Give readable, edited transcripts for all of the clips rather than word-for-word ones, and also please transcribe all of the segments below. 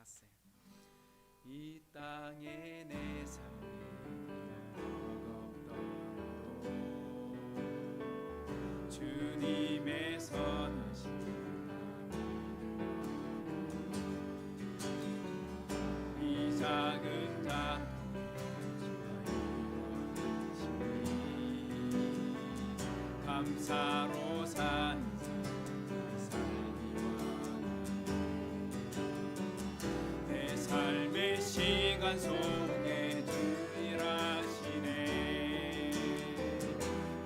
나갔어요. 이 땅에 내 삶이 버겁더라도 주님의 선하신 이 작은 다 감사로 사는 내 삶의 시간 속에 주 일하시네.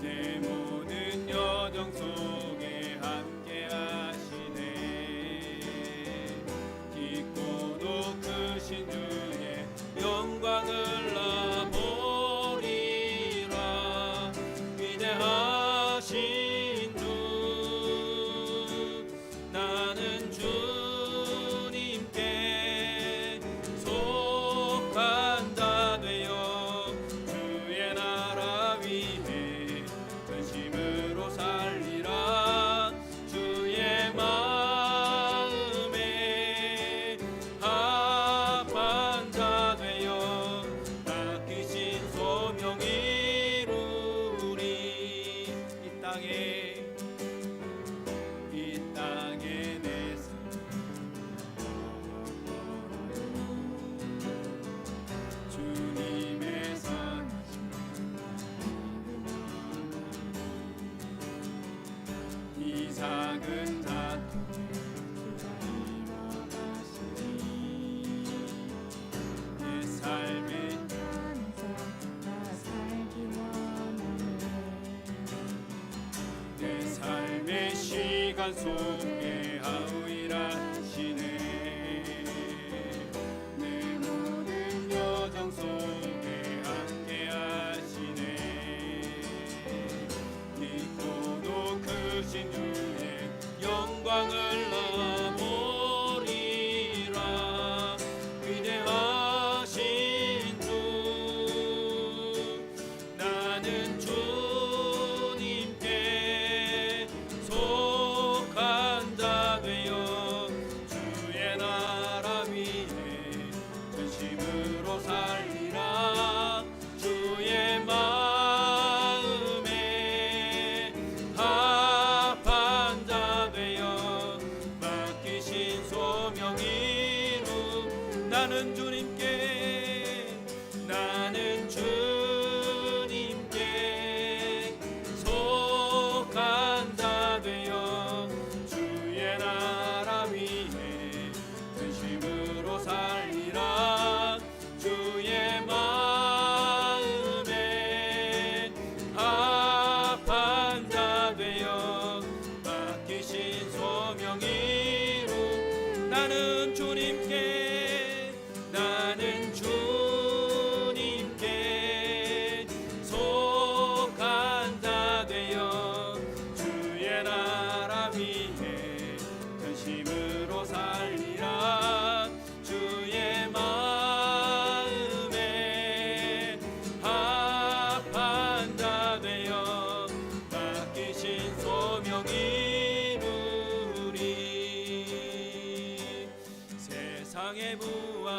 내 모든 여정 속에 함께 하시네. 깊고도 크신 주의 영광을 나보리라. 위대하신 주 나는 주님께 속한다 되어 주의 나라 위해 전심으로 살리라. 주의 마음에 합한 자 되어 맡기신 소명 이루리. 이 땅에 내 삶 주님의 선하신 이 작은 다툼에 내 삶의 내 삶의 시간 속에 하우일하시네. 내 모든 여정 속에 함께 하시네. 깊고도 크신 주의 영광을 나보리라. 위대하신 주 나는 주님께 속한 자 되어 주의 나라 위해 전심으로 살리라. 주의 마음에 합한 자 되어 맡기신 소명 이루. 나는 주님께 속한 자 되어 주의 나라 위해 전심으로 살리라. 주의 마음에 합한 자 되어 맡기신 소명 이루. 나는 주님께 속한 자 되어 주의 나라 위해 전심으로 살리라. 주의 마음에 합한 자 되어 맡기신 소명 이루리. 세상의 부와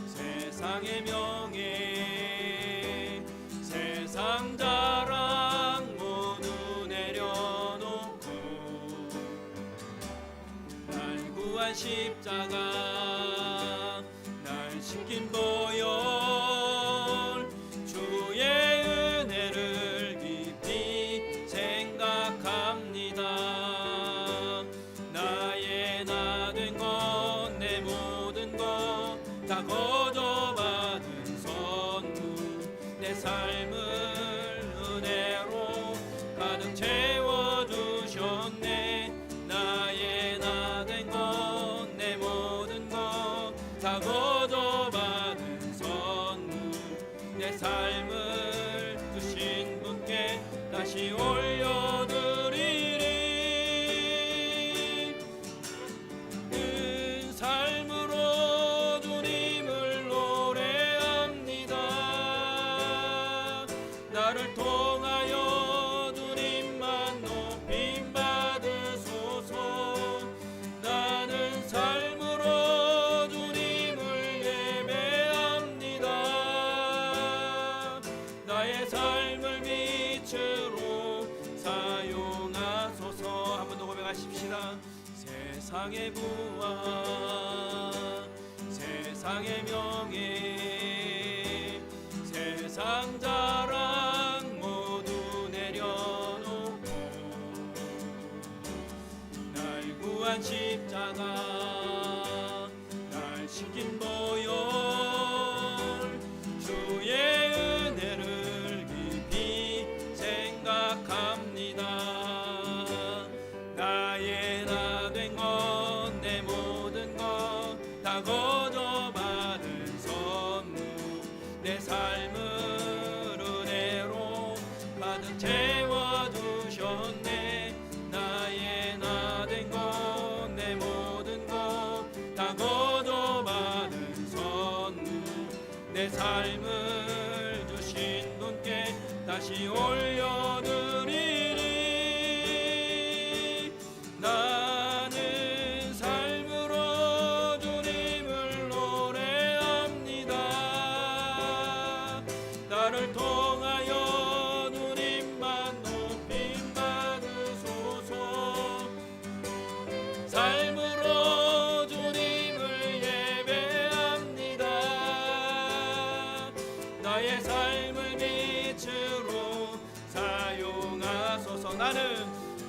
세상의 명예 세상 자랑 모두 내려놓고 날 구한 십자가 날 시킨 보혈 주의 은혜를 깊이 생각합니다. 나의 나 된 것 내 모든 것 다 거저받은 선물 내 삶을 은혜로 가득 채워주셨네. 나의 나 된 것 내 모든 것 다 거저받은 선물 세상의 부와 세상의 명예 세상 자랑 모두 내려놓고 날 구한 십자가 날 시킨 보혈 주의 은혜를 깊이 생각합니다. 나의 나 된 것 내 모든 것 다 거저 받은 선물 내 삶을 은혜로 가득 채워주셨네. 나의 나 된 것 내 모든 것 다 거저 받은 선물 내 삶을 주신 분께 다시 올려드리리. 나는 삶으로 주님을 노래합니다. 나를 통하여 주님만 높임 받으소서. 삶으로 주님을 예배합니다. 나의 삶을 빛으로 사용하소서.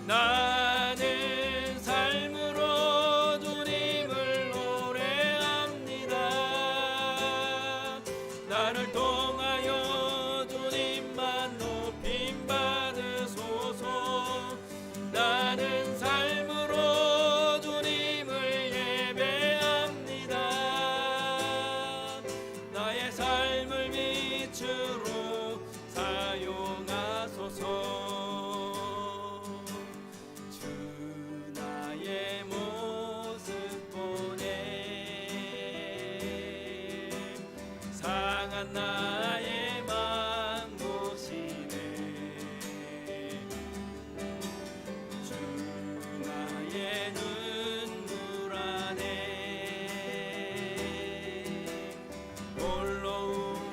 나는 삶으로 주님을 노래합니다. 나를 통하여 주님만 높임 받으소서. 나는 삶으로 주님을 예배합니다. 나의 삶을 빛으로 사용하소서. 주 나의 모습 보내 상한 나의 맘 보시네. 주 나의 눈물 안에 홀로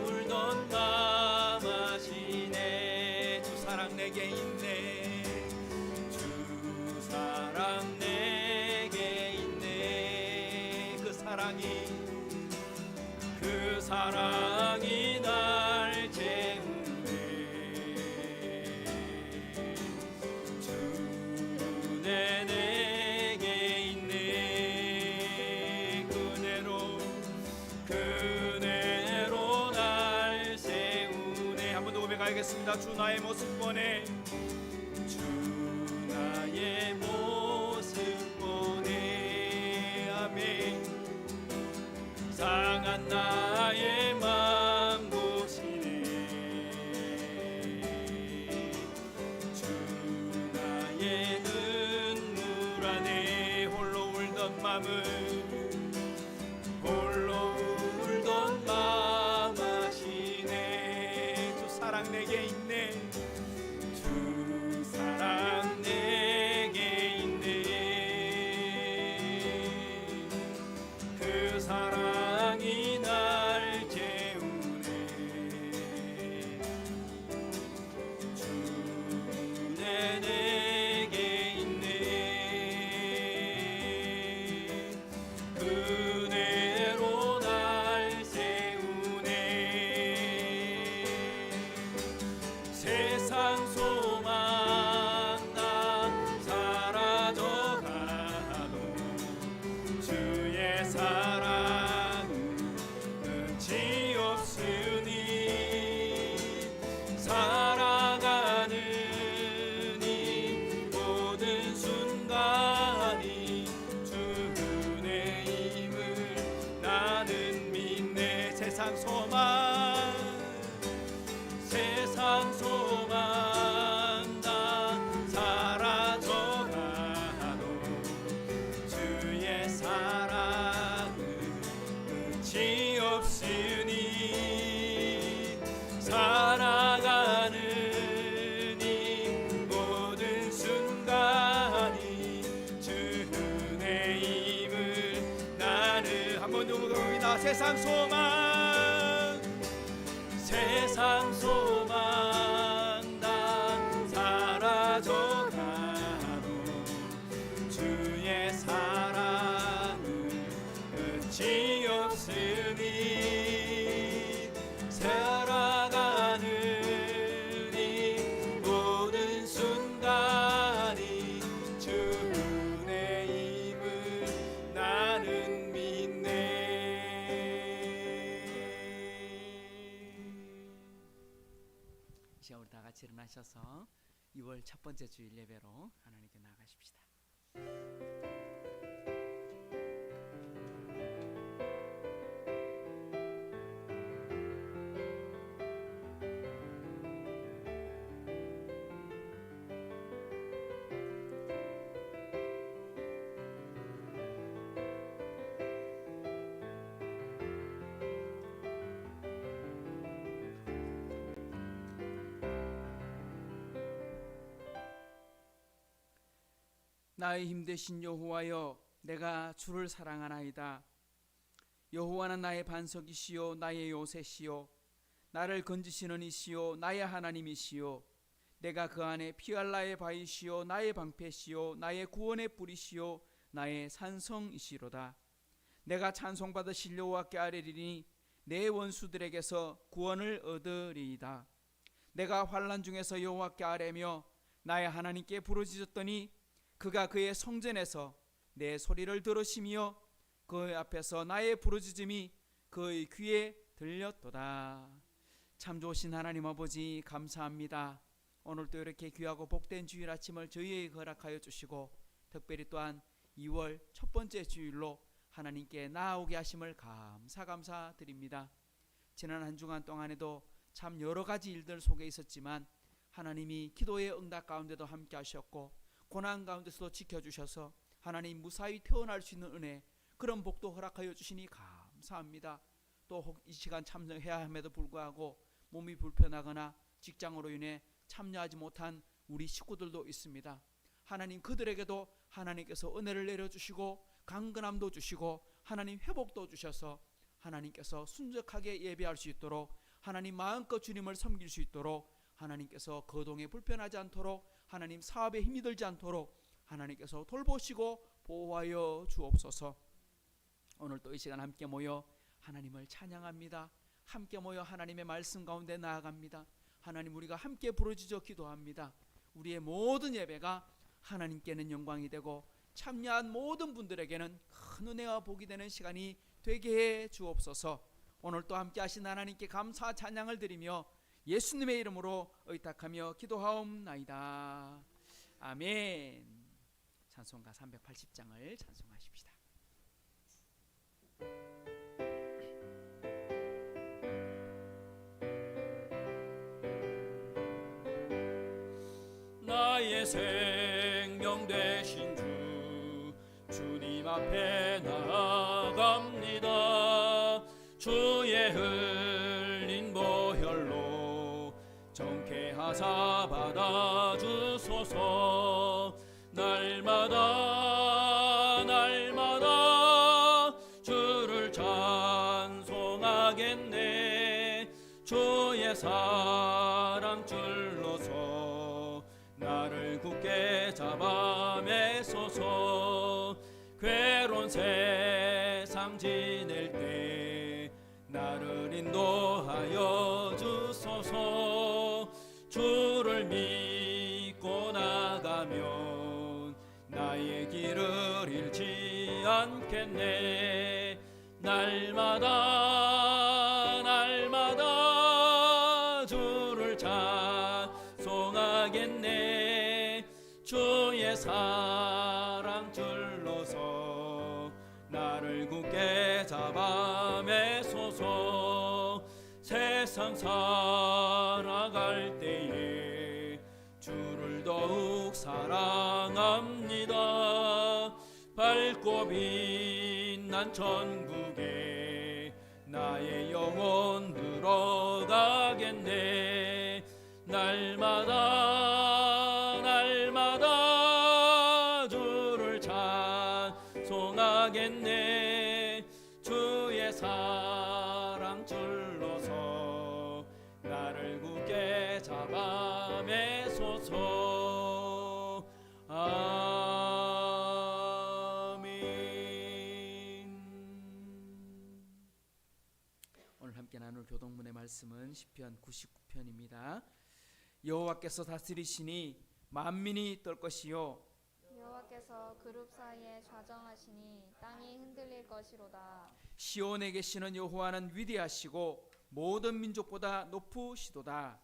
울던 맘 아시네. 주 사랑 내게 있네. 주 사랑 내게 있네. 그 사랑이 날 채우네. 주 은혜 내게 있네. 그대로 날 세우네. 한 번 더 고백하겠습니다. 주 나의 모습 보내. 주 나의 모습 보내. 아멘. 상한 나의 맘 보시네. 주 나의 눈물 안에 홀로 울던 맘 아시네. 주 사랑 내게 있네. 주 사랑 내게 있네. 그 사랑이 날 채우네. 주 은혜 내게 있네. 그대로 날 세우네. 세상 소망 다 사라져가도 주의 사랑은 끝이 없으니 살아가는 이 모든 순간이 주 은혜임을 나는 믿네. 세상 소망 다 사라져가도 주의 사랑은 끝이 없으니 살아가는 이 모든 순간이 주 은혜임을 나는 한 번 더 부릅니다. 세상 소망 다 사라져가도 주의 사랑 일어나셔서 2월 첫 번째 주일 예배로 하나님께 나아가십시다. 나의 힘 되신 여호와여, 내가 주를 사랑하나이다. 여호와는 나의 반석이시요 나의 요새시요 나를 건지시는 이시요 나의 하나님이시요 내가 그 안에 피할 나의 바위시요 나의 방패시요 나의 구원의 뿌리시요 나의 산성이시로다. 내가 찬송받으실 여호와께 아뢰리니 내 원수들에게서 구원을 얻으리이다. 내가 환난 중에서 여호와께 아뢰며 나의 하나님께 부르짖었더니 그가 그의 성전에서 내 소리를 들으시며 그 앞에서 나의 부르짖음이 그의 귀에 들렸도다. 참 좋으신 하나님 아버지, 감사합니다. 오늘도 이렇게 귀하고 복된 주일 아침을 저희에게 허락하여 주시고 특별히 또한 2월 첫 번째 주일로 하나님께 나아오게 하심을 감사드립니다. 지난 한 주간 동안에도 참 여러 가지 일들 속에 있었지만 하나님이 기도의 응답 가운데도 함께 하셨고 고난 가운데서도 지켜주셔서 하나님 무사히 태어날 수 있는 은혜, 그런 복도 허락하여 주시니 감사합니다. 또 이 시간 참석해야 함에도 불구하고 몸이 불편하거나 직장으로 인해 참여하지 못한 우리 식구들도 있습니다. 하나님, 그들에게도 하나님께서 은혜를 내려주시고 강건함도 주시고 하나님 회복도 주셔서 하나님께서 순적하게 예배할 수 있도록, 하나님 마음껏 주님을 섬길 수 있도록, 하나님께서 거동에 불편하지 않도록, 하나님 사업에 힘이 들지 않도록 하나님께서 돌보시고 보호하여 주옵소서. 오늘 또 이 시간 함께 모여 하나님을 찬양합니다. 함께 모여 하나님의 말씀 가운데 나아갑니다. 하나님, 우리가 함께 부르짖어 기도합니다. 우리의 모든 예배가 하나님께는 영광이 되고 참여한 모든 분들에게는 큰 은혜와 복이 되는 시간이 되게 해 주옵소서. 오늘 또 함께 하신 하나님께 감사 찬양을 드리며 예수님의 이름으로 의탁하며 기도하옵나이다. 아멘. 찬송가 380장을 찬송하십시다. 나의 생명 되신 주, 주님 앞에 나아갑니다. 주의 흘린 보혈로 정케하사 받아주소서. 날마다 주를 찬송하겠네. 주의 사랑 줄로서 나를 굳게 잡아 매소서. 괴로운 세상 지낼 때 나를 인도하여 주소서. 주를 믿고 나가면 나의 길을 잃지 않겠네. 날마다 주를 찬송하겠네. 주의 사랑 줄로서 나를 굳게 잡아 매소서. 세상 살아갈 때에 주를 더욱 사랑합니다. 밝고 빛난 천국에 나의 영혼 들어가겠네. 날마다 주를 찬송하겠네. 주의 사랑 줄로서 나를 굳게 잡아 매소서. 아멘. 오늘 함께 나눌 교동문의 말씀은 시편 99편입니다. 여호와께서 다스리시니 만민이 떨 것이요, 여호와께서 그룹 사이에 좌정하시니 땅이 흔들릴 것이로다. 시온에 계시는 여호와는 위대하시고 모든 민족보다 높으시도다.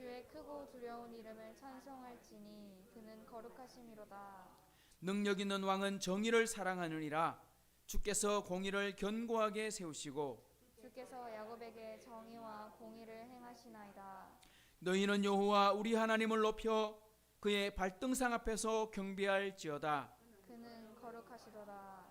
주의 크고 두려운 이름을 찬송할지니 그는 거룩하심이로다. 능력 있는 왕은 정의를 사랑하느니라. 주께서 공의를 견고하게 세우시고 주께서 야곱에게 정의와 공의를 행하시나이다. 너희는 여호와 우리 하나님을 높여 그의 발등상 앞에서 경배할지어다. 그는 거룩하시도다.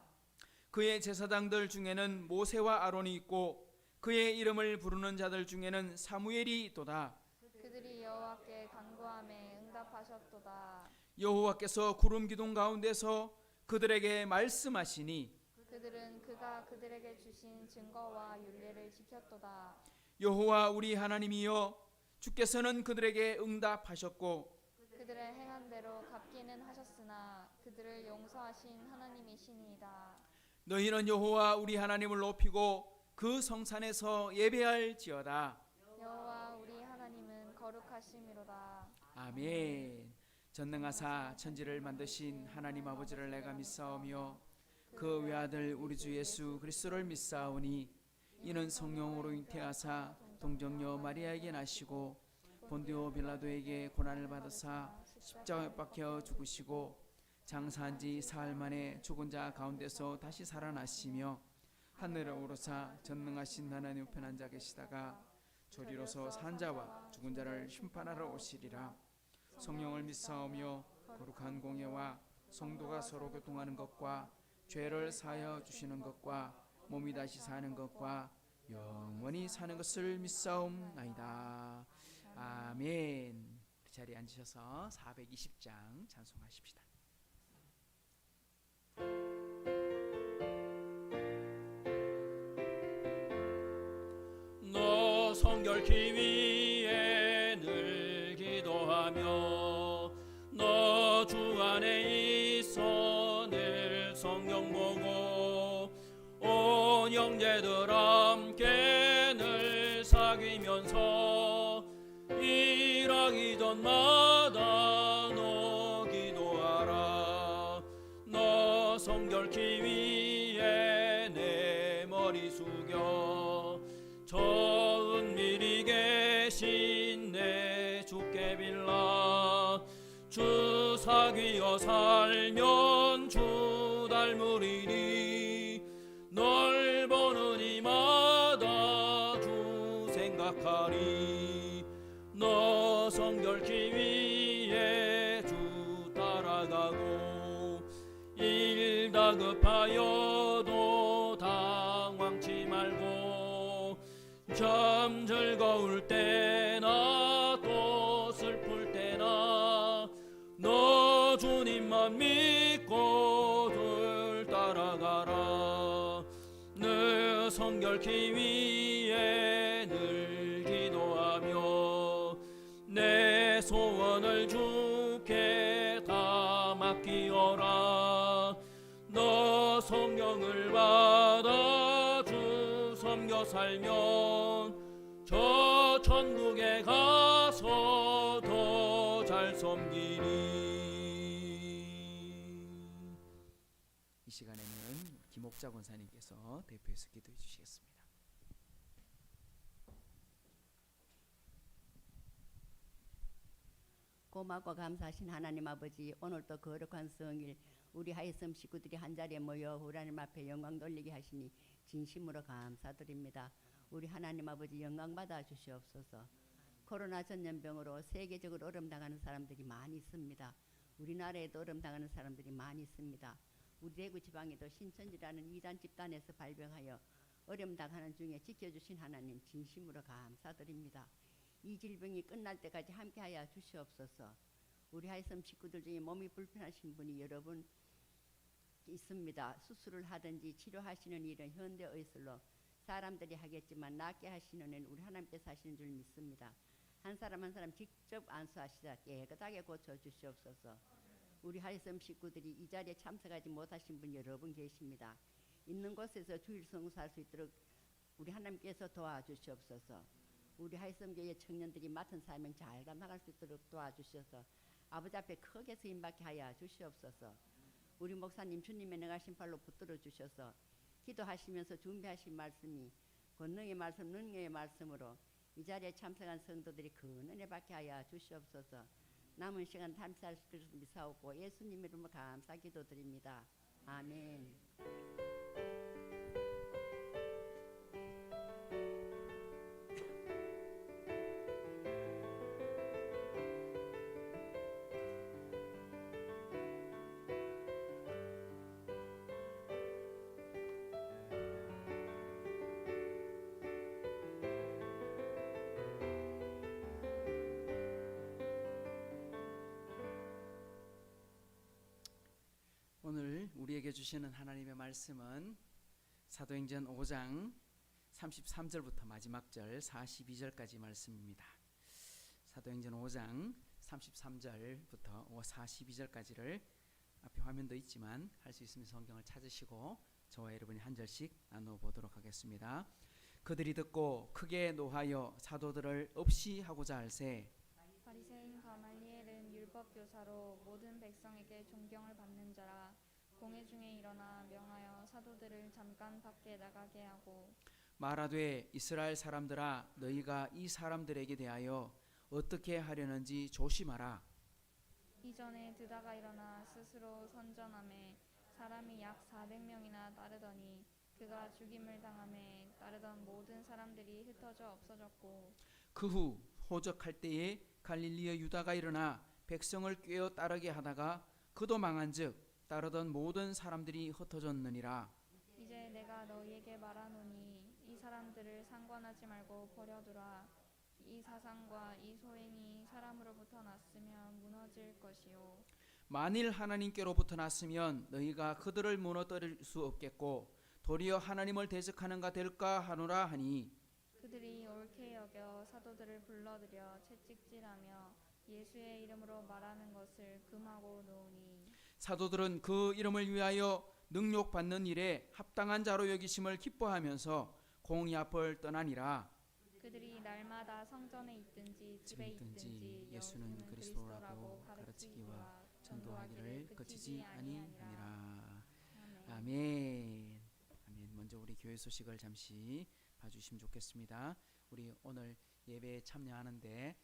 그의 제사장들 중에는 모세와 아론이 있고 그의 이름을 부르는 자들 중에는 사무엘이 있도다. 그들이 여호와께 간구함에 응답하셨도다. 여호와께서 구름 기둥 가운데서 그들에게 말씀하시니 그들은 그가 그들에게 주신 증거와 율례를 지켰도다. 여호와 우리 하나님이여 주께서는 그들에게 응답하셨고 그들의 행한 대로 갚기는 하셨으나 그들을 용서하신 하나님이시니이다. 너희는 여호와 우리 하나님을 높이고 그 성산에서 예배할지어다. 여호와 우리 하나님은 거룩하심이로다. 아멘. 전능하사 천지를 만드신 하나님 아버지를 내가 믿사오며 그 외아들 우리 주 예수 그리스도를 믿사오니 이는 성령으로 잉태하사 동정녀 마리아에게 나시고 본디오 빌라도에게 고난을 받으사 십자가에 박혀 죽으시고 장사한 지 사흘 만에 죽은 자 가운데서 다시 살아나시며 하늘에 오르사 전능하신 하나님 우편 앉아 계시다가 저리로서 산 자와 죽은 자를 심판하러 오시리라. 성령을 믿사오며 거룩한 공예와 성도가 서로 교통하는 것과 죄를 사하여 주시는 것과 몸이 다시 사는 것과 영원히 사는 것을 믿사옵나이다. 아멘. 그 자리에 앉으셔서 420장 찬송하십시다. 너 성결케 위에 늘 기도하며 너 주 안에 있어 늘 성경 보고 온 형제들 함께 늘 사귀면서 일하기 전마다 너 기도하라. 너 성결케 위에 내 머리 숙여 저 은밀히 계신 내 주께 빌라. 주 사귀어 살면 주 닮으리니 널 보는 이마다 주 생각하리. 너 성결케 위에 주 따라가고 일 다급하여도 당황치 말고 참 즐거울 때나 또 슬플 때나 너 주님만 믿고 늘 따라가라. 늘 성결케 위에 늘 기도하며 내 소원을 주께 다 맡기어라. 너 성령을 받아 주 섬겨 살면 저 천국에 가서 더 잘 섬기리. 이 시간에는 김옥자 권사님께서 대표해서 기도해 주시겠습니다. 고맙고 감사하신 하나님 아버지, 오늘도 거룩한 성일 우리 하이섬 식구들이 한자리에 모여 하나님 앞에 영광 돌리게 하시니 진심으로 감사드립니다. 우리 하나님 아버지 영광 받아 주시옵소서. 코로나 전염병으로 세계적으로 어려움당하는 사람들이 많이 있습니다. 우리나라에도 어려움당하는 사람들이 많이 있습니다. 우리 대구 지방에도 신천지라는 이단 집단에서 발병하여 어려움당하는 중에 지켜주신 하나님 진심으로 감사드립니다. 이 질병이 끝날 때까지 함께하여 주시옵소서. 우리 하이섬 식구들 중에 몸이 불편하신 분이 여러분 있습니다. 수술을 하든지 치료하시는 일은 현대의술로 사람들이 하겠지만 낫게 하시는 일은 우리 하나님께서 하시는 줄 믿습니다. 한 사람 한 사람 직접 안수하시다 깨끗하게 고쳐주시옵소서. 우리 하이섬 식구들이 이 자리에 참석하지 못하신 분 여러분 계십니다. 있는 곳에서 주일 성수할 수 있도록 우리 하나님께서 도와주시옵소서. 우리 하이섬교회 청년들이 맡은 사명 잘 감당할 수 있도록 도와주셔서 아버지 앞에 크게 쓰임받게 하여 주시옵소서. 우리 목사님 주님의 능하신 팔로 붙들어 주셔서 기도하시면서 준비하신 말씀이 권능의 말씀, 능력의 말씀으로 이 자리에 참석한 성도들이 큰 은혜 받게 하여 주시옵소서. 남은 시간 감사할 것을 미사오고 예수님 이름으로 감사 기도드립니다. 아멘. 오늘 우리에게 주시는 하나님의 말씀은 사도행전 5장 33절부터 마지막 절 42절까지 말씀입니다. 사도행전 5장 33절부터 42절까지를 앞에 화면도 있지만 할 수 있으면 성경을 찾으시고 저와 여러분이 한 절씩 나누어 보도록 하겠습니다. 그들이 듣고 크게 노하여 사도들을 없이 하고자 할세 바리새인 가말리엘은 율법 교사로 모든 백성에게 존경을 받는 자라. 공회 중에 일어나 명하여 사도들을 잠깐 밖에 나가게 하고 말하되 이스라엘 사람들아 너희가 이 사람들에게 대하여 어떻게 하려는지 조심하라. 이전에 드다가 일어나 스스로 선전하매 사람이 약 400명이나 따르더니 그가 죽임을 당하매 따르던 모든 사람들이 흩어져 없어졌고 그 후 호적할 때에 갈릴리의 유다가 일어나 백성을 꿰어 따르게 하다가 그도 망한즉 따르던 모든 사람들이 흩어졌느니라. 이제 내가 너희에게 말하노니 이 사람들을 상관하지 말고 버려두라. 이 사상과 이 소행이 사람으로부터 났으면 무너질 것이요 만일 하나님께로부터 났으면 너희가 그들을 무너뜨릴 수 없겠고 도리어 하나님을 대적하는가 될까 하노라 하니 그들이 옳게 여겨 사도들을 불러들여 채찍질하며 예수의 이름으로 말하는 것을 금하고 놓으니 사도들은 그 이름을 위하여 능욕받는 일에 합당한 자로 여기심을 기뻐하면서 공의 앞을 떠나니라. 그들이 날마다 성전에 있든지 집에 있든지 예수는 그리스도라고 가르치기와 전도하기를 그치지 아니하니라. 아멘. 아멘. 먼저 우리 교회 소식을 잠시 봐주시면 좋겠습니다. 우리 오늘 예배에 참여하는데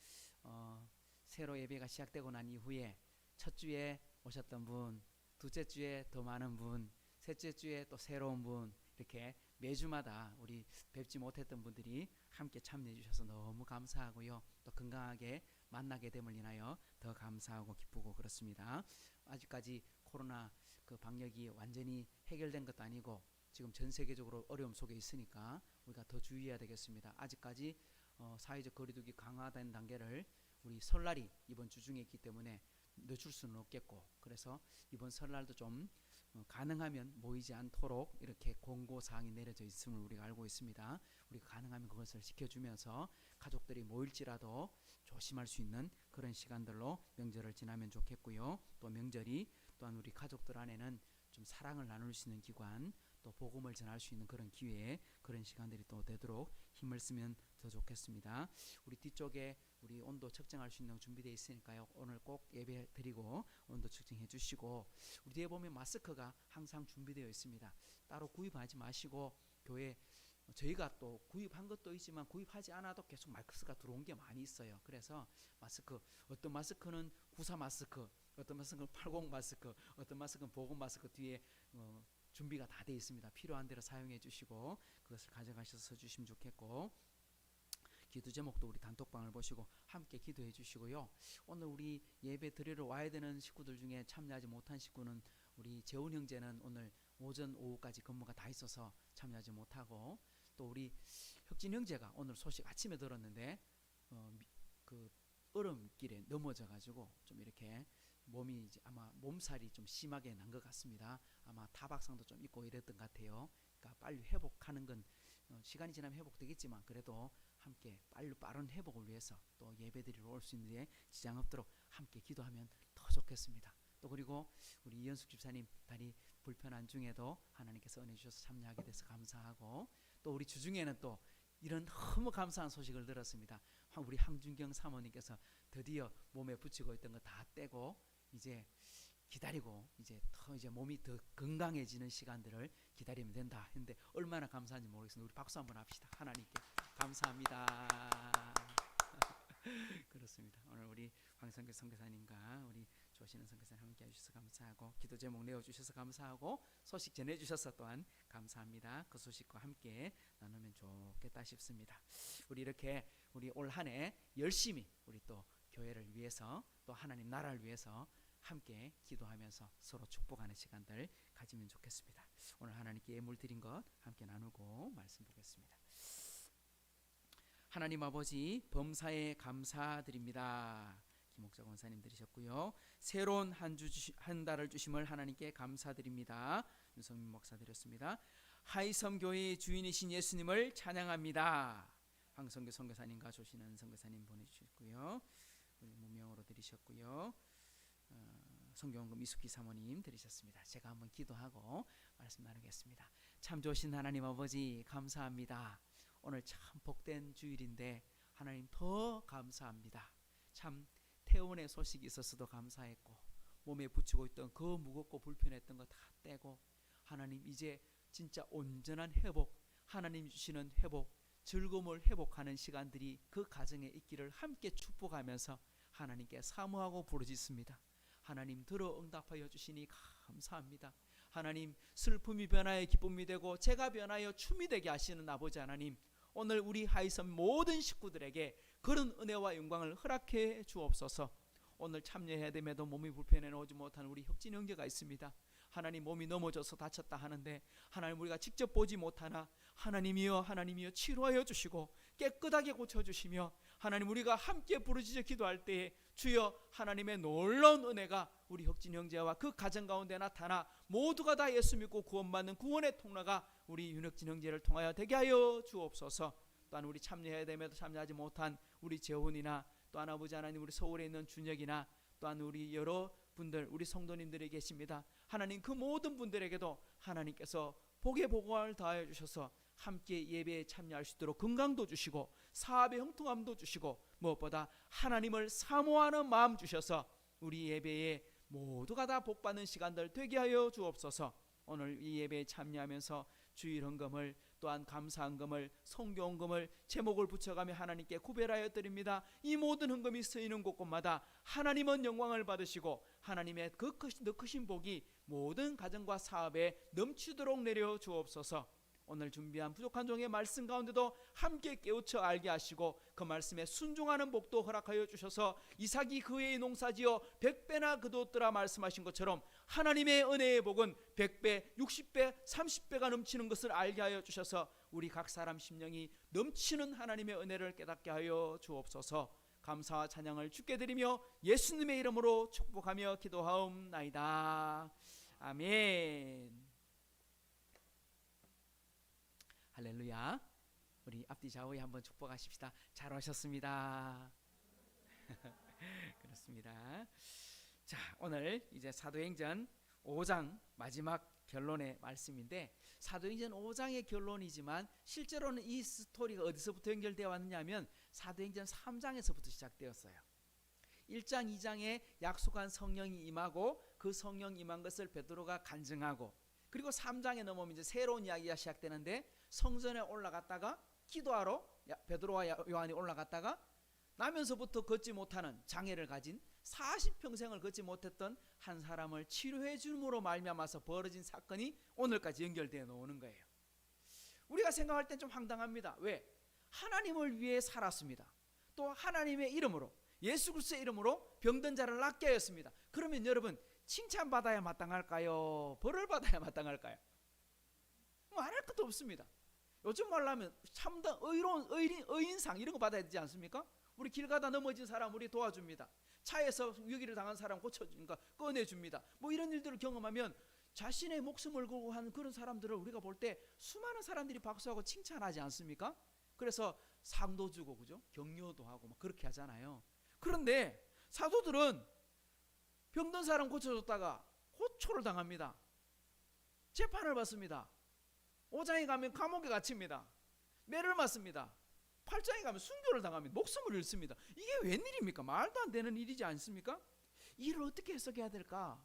새로 예배가 시작되고 난 이후에 첫 주에 오셨던 분, 둘째 주에 더 많은 분, 셋째 주에 또 새로운 분 이렇게 매주마다 우리 뵙지 못했던 분들이 함께 참여해 주셔서 너무 감사하고요. 또 건강하게 만나게 됨을 인하여 더 감사하고 기쁘고 그렇습니다. 아직까지 코로나 그 방역이 완전히 해결된 것도 아니고 지금 전 세계적으로 어려움 속에 있으니까 우리가 더 주의해야 되겠습니다. 아직까지 사회적 거리두기 강화된 단계를 우리 설날이 이번 주 중에 있기 때문에 늦출 수는 없겠고 그래서 이번 설날도 좀 가능하면 모이지 않도록 이렇게 공고사항이 내려져 있음을 우리가 알고 있습니다. 우리가 가능하면 그것을 지켜주면서 가족들이 모일지라도 조심할 수 있는 그런 시간들로 명절을 지나면 좋겠고요. 또 명절이 또한 우리 가족들 안에는 좀 사랑을 나눌 수 있는 기관 또 복음을 전할 수 있는 그런 기회에 그런 시간들이 또 되도록 힘을 쓰면 더 좋겠습니다. 우리 뒤쪽에 우리 온도 측정할 수 있는 준비되어 있으니까요. 오늘 꼭 예배 드리고 온도 측정해 주시고 우리 뒤에 보면 마스크가 항상 준비되어 있습니다. 따로 구입하지 마시고 교회 저희가 또 구입한 것도 있지만 구입하지 않아도 계속 마스크가 들어온 게 많이 있어요. 그래서 마스크 어떤 마스크는 구사 마스크 어떤 마스크는 80 마스크 어떤 마스크는 보건 마스크 뒤에 준비가 다 되어 있습니다. 필요한 대로 사용해 주시고 그것을 가져가셔서 써주시면 좋겠고 기도 제목도 우리 단톡방을 보시고 함께 기도해 주시고요. 오늘 우리 예배 드리러 와야 되는 식구들 중에 참여하지 못한 식구는 우리 재훈 형제는 오늘 오전 오후까지 근무가 다 있어서 참여하지 못하고 또 우리 혁진 형제가 오늘 소식 아침에 들었는데 그 얼음길에 넘어져 가지고 좀 이렇게 몸이 이제 아마 몸살이 좀 심하게 난 것 같습니다. 아마 타박상도 좀 있고 이랬던 것 같아요. 그러니까 빨리 회복하는 건 시간이 지나면 회복되겠지만 그래도 함께 빠른 회복을 위해서 또 예배드리러 올 수 있는 데 지장 없도록 함께 기도하면 더 좋겠습니다. 또 그리고 우리 이현숙 집사님 다리 불편한 중에도 하나님께서 은혜 주셔서 참여하게 돼서 감사하고 또 우리 주중에는 또 이런 너무 감사한 소식을 들었습니다. 우리 황준경 사모님께서 드디어 몸에 붙이고 있던 거 다 떼고 이제 기다리고 이제 몸이 더 건강해지는 시간들을 기다리면 된다 했는데 얼마나 감사한지 모르겠습니다. 우리 박수 한번 합시다. 하나님께 감사합니다. 그렇습니다. 오늘 우리 황성규 선교사님과 우리 조신은 선교사님 함께 해주셔서 감사하고 기도 제목 내어주셔서 감사하고 소식 전해주셔서 또한 감사합니다. 그 소식과 함께 나누면 좋겠다 싶습니다. 우리 이렇게 우리 올 한 해 열심히 우리 또 교회를 위해서 또 하나님 나라를 위해서 함께 기도하면서 서로 축복하는 시간들 가지면 좋겠습니다. 오늘 하나님께 예물 드린 것 함께 나누고 말씀 보겠습니다. 하나님 아버지 범사에 감사드립니다. 김옥자 권사님 드리셨고요. 새로운 한 달을 주심을 하나님께 감사드립니다. 윤성민 목사 드렸습니다. 하이섬 교회의 주인이신 예수님을 찬양합니다. 황성규 선교사님과 조신은 선교사님 보내주셨고요. 무명으로 드리셨고요. 성경원금 이숙기 사모님 드리셨습니다. 제가 한번 기도하고 말씀 나누겠습니다. 참 좋으신 하나님 아버지 감사합니다. 오늘 참 복된 주일인데 하나님 더 감사합니다. 참 태원의 소식이 있었어도 감사했고 몸에 붙이고 있던 그 무겁고 불편했던 거 다 떼고 하나님 이제 진짜 온전한 회복, 하나님 주시는 회복, 즐거움을 회복하는 시간들이 그 가정에 있기를 함께 축복하면서 하나님께 사모하고 부르짖습니다. 하나님 들어 응답하여 주시니 감사합니다. 하나님 슬픔이 변하여 기쁨이 되고 제가 변하여 춤이 되게 하시는 아버지 하나님, 오늘 우리 하이섬 모든 식구들에게 그런 은혜와 영광을 허락해 주옵소서. 오늘 참여해야 됨에도 몸이 불편해 오지 못한 우리 혁진 형제가 있습니다. 하나님 몸이 넘어져서 다쳤다 하는데 하나님 우리가 직접 보지 못하나 하나님이여 치료하여 주시고 깨끗하게 고쳐주시며 하나님 우리가 함께 부르짖어 기도할 때에 주여 하나님의 놀라운 은혜가 우리 혁진 형제와 그 가정 가운데 나타나 모두가 다 예수 믿고 구원받는 구원의 통로가 우리 윤혁진 형제를 통하여 되게 하여 주옵소서. 또한 우리 참여해야 됨에도 참여하지 못한 우리 재훈이나 또한 아버지 하나님 우리 서울에 있는 준혁이나 또한 우리 여러 분들 우리 성도님들이 계십니다. 하나님 그 모든 분들에게도 하나님께서 복의 보고를 더하여 주셔서 함께 예배에 참여할 수 있도록 건강도 주시고 사업의 형통함도 주시고 무엇보다 하나님을 사모하는 마음 주셔서 우리 예배에 모두가 다 복받는 시간들 되게 하여 주옵소서. 오늘 이 예배에 참여하면서 주일 헌금을 또한 감사 헌금을 성교 헌금을 제목을 붙여가며 하나님께 구별하여 드립니다. 이 모든 헌금이 쓰이는 곳곳마다 하나님은 영광을 받으시고 하나님의 그 크신 복이 모든 가정과 사업에 넘치도록 내려 주옵소서. 오늘 준비한 부족한 종의 말씀 가운데도 함께 깨우쳐 알게 하시고 그 말씀에 순종하는 복도 허락하여 주셔서 이삭이 그의 농사지어 100배나 거두었더라 말씀하신 것처럼 하나님의 은혜의 복은 100배, 60배, 30배가 넘치는 것을 알게 하여 주셔서 우리 각 사람 심령이 넘치는 하나님의 은혜를 깨닫게 하여 주옵소서. 감사와 찬양을 주께 드리며 예수님의 이름으로 축복하며 기도하옵나이다. 아멘. 할렐루야. 우리 앞뒤 좌우에 한번 축복하십시다. 잘 오셨습니다. 그렇습니다. 자, 오늘 이제 사도행전 5장 마지막 결론의 말씀인데 사도행전 5장의 결론이지만 실제로는 이 스토리가 어디서부터 연결되어 왔느냐면 사도행전 3장에서부터 시작되었어요. 1장 2장에 약속한 성령이 임하고 그 성령 임한 것을 베드로가 간증하고 그리고 3장에 넘어오면 이제 새로운 이야기가 시작되는데 성전에 올라갔다가 기도하러 베드로와 요한이 올라갔다가 나면서부터 걷지 못하는 장애를 가진 40평생을 걷지 못했던 한 사람을 치료해 줌으로 말미암아서 벌어진 사건이 오늘까지 연결되어 놓는 거예요. 우리가 생각할 땐 좀 황당합니다. 왜? 하나님을 위해 살았습니다. 또 하나님의 이름으로 예수 그리스도의 이름으로 병든 자를 낫게 하였습니다. 그러면 여러분 칭찬받아야 마땅할까요? 벌을 받아야 마땅할까요? 말할 것도 없습니다. 요즘 말로 하면 참다 의로운 의인상 이런 거 받아야 되지 않습니까? 우리 길 가다 넘어진 사람 우리 도와줍니다. 차에서 위기를 당한 사람 고쳐주니까 꺼내줍니다. 뭐 이런 일들을 경험하면 자신의 목숨을 걸고 하는 그런 사람들을 우리가 볼 때 수많은 사람들이 박수하고 칭찬하지 않습니까? 그래서 상도 주고 그죠? 격려도 하고 막 그렇게 하잖아요. 그런데 사도들은 병든 사람 고쳐줬다가 호초를 당합니다. 재판을 받습니다. 5장에 가면 감옥에 갇힙니다. 매를 맞습니다. 8장에 가면 순교를 당합니다. 목숨을 잃습니다. 이게 웬일입니까? 말도 안 되는 일이지 않습니까? 이를 어떻게 해석해야 될까?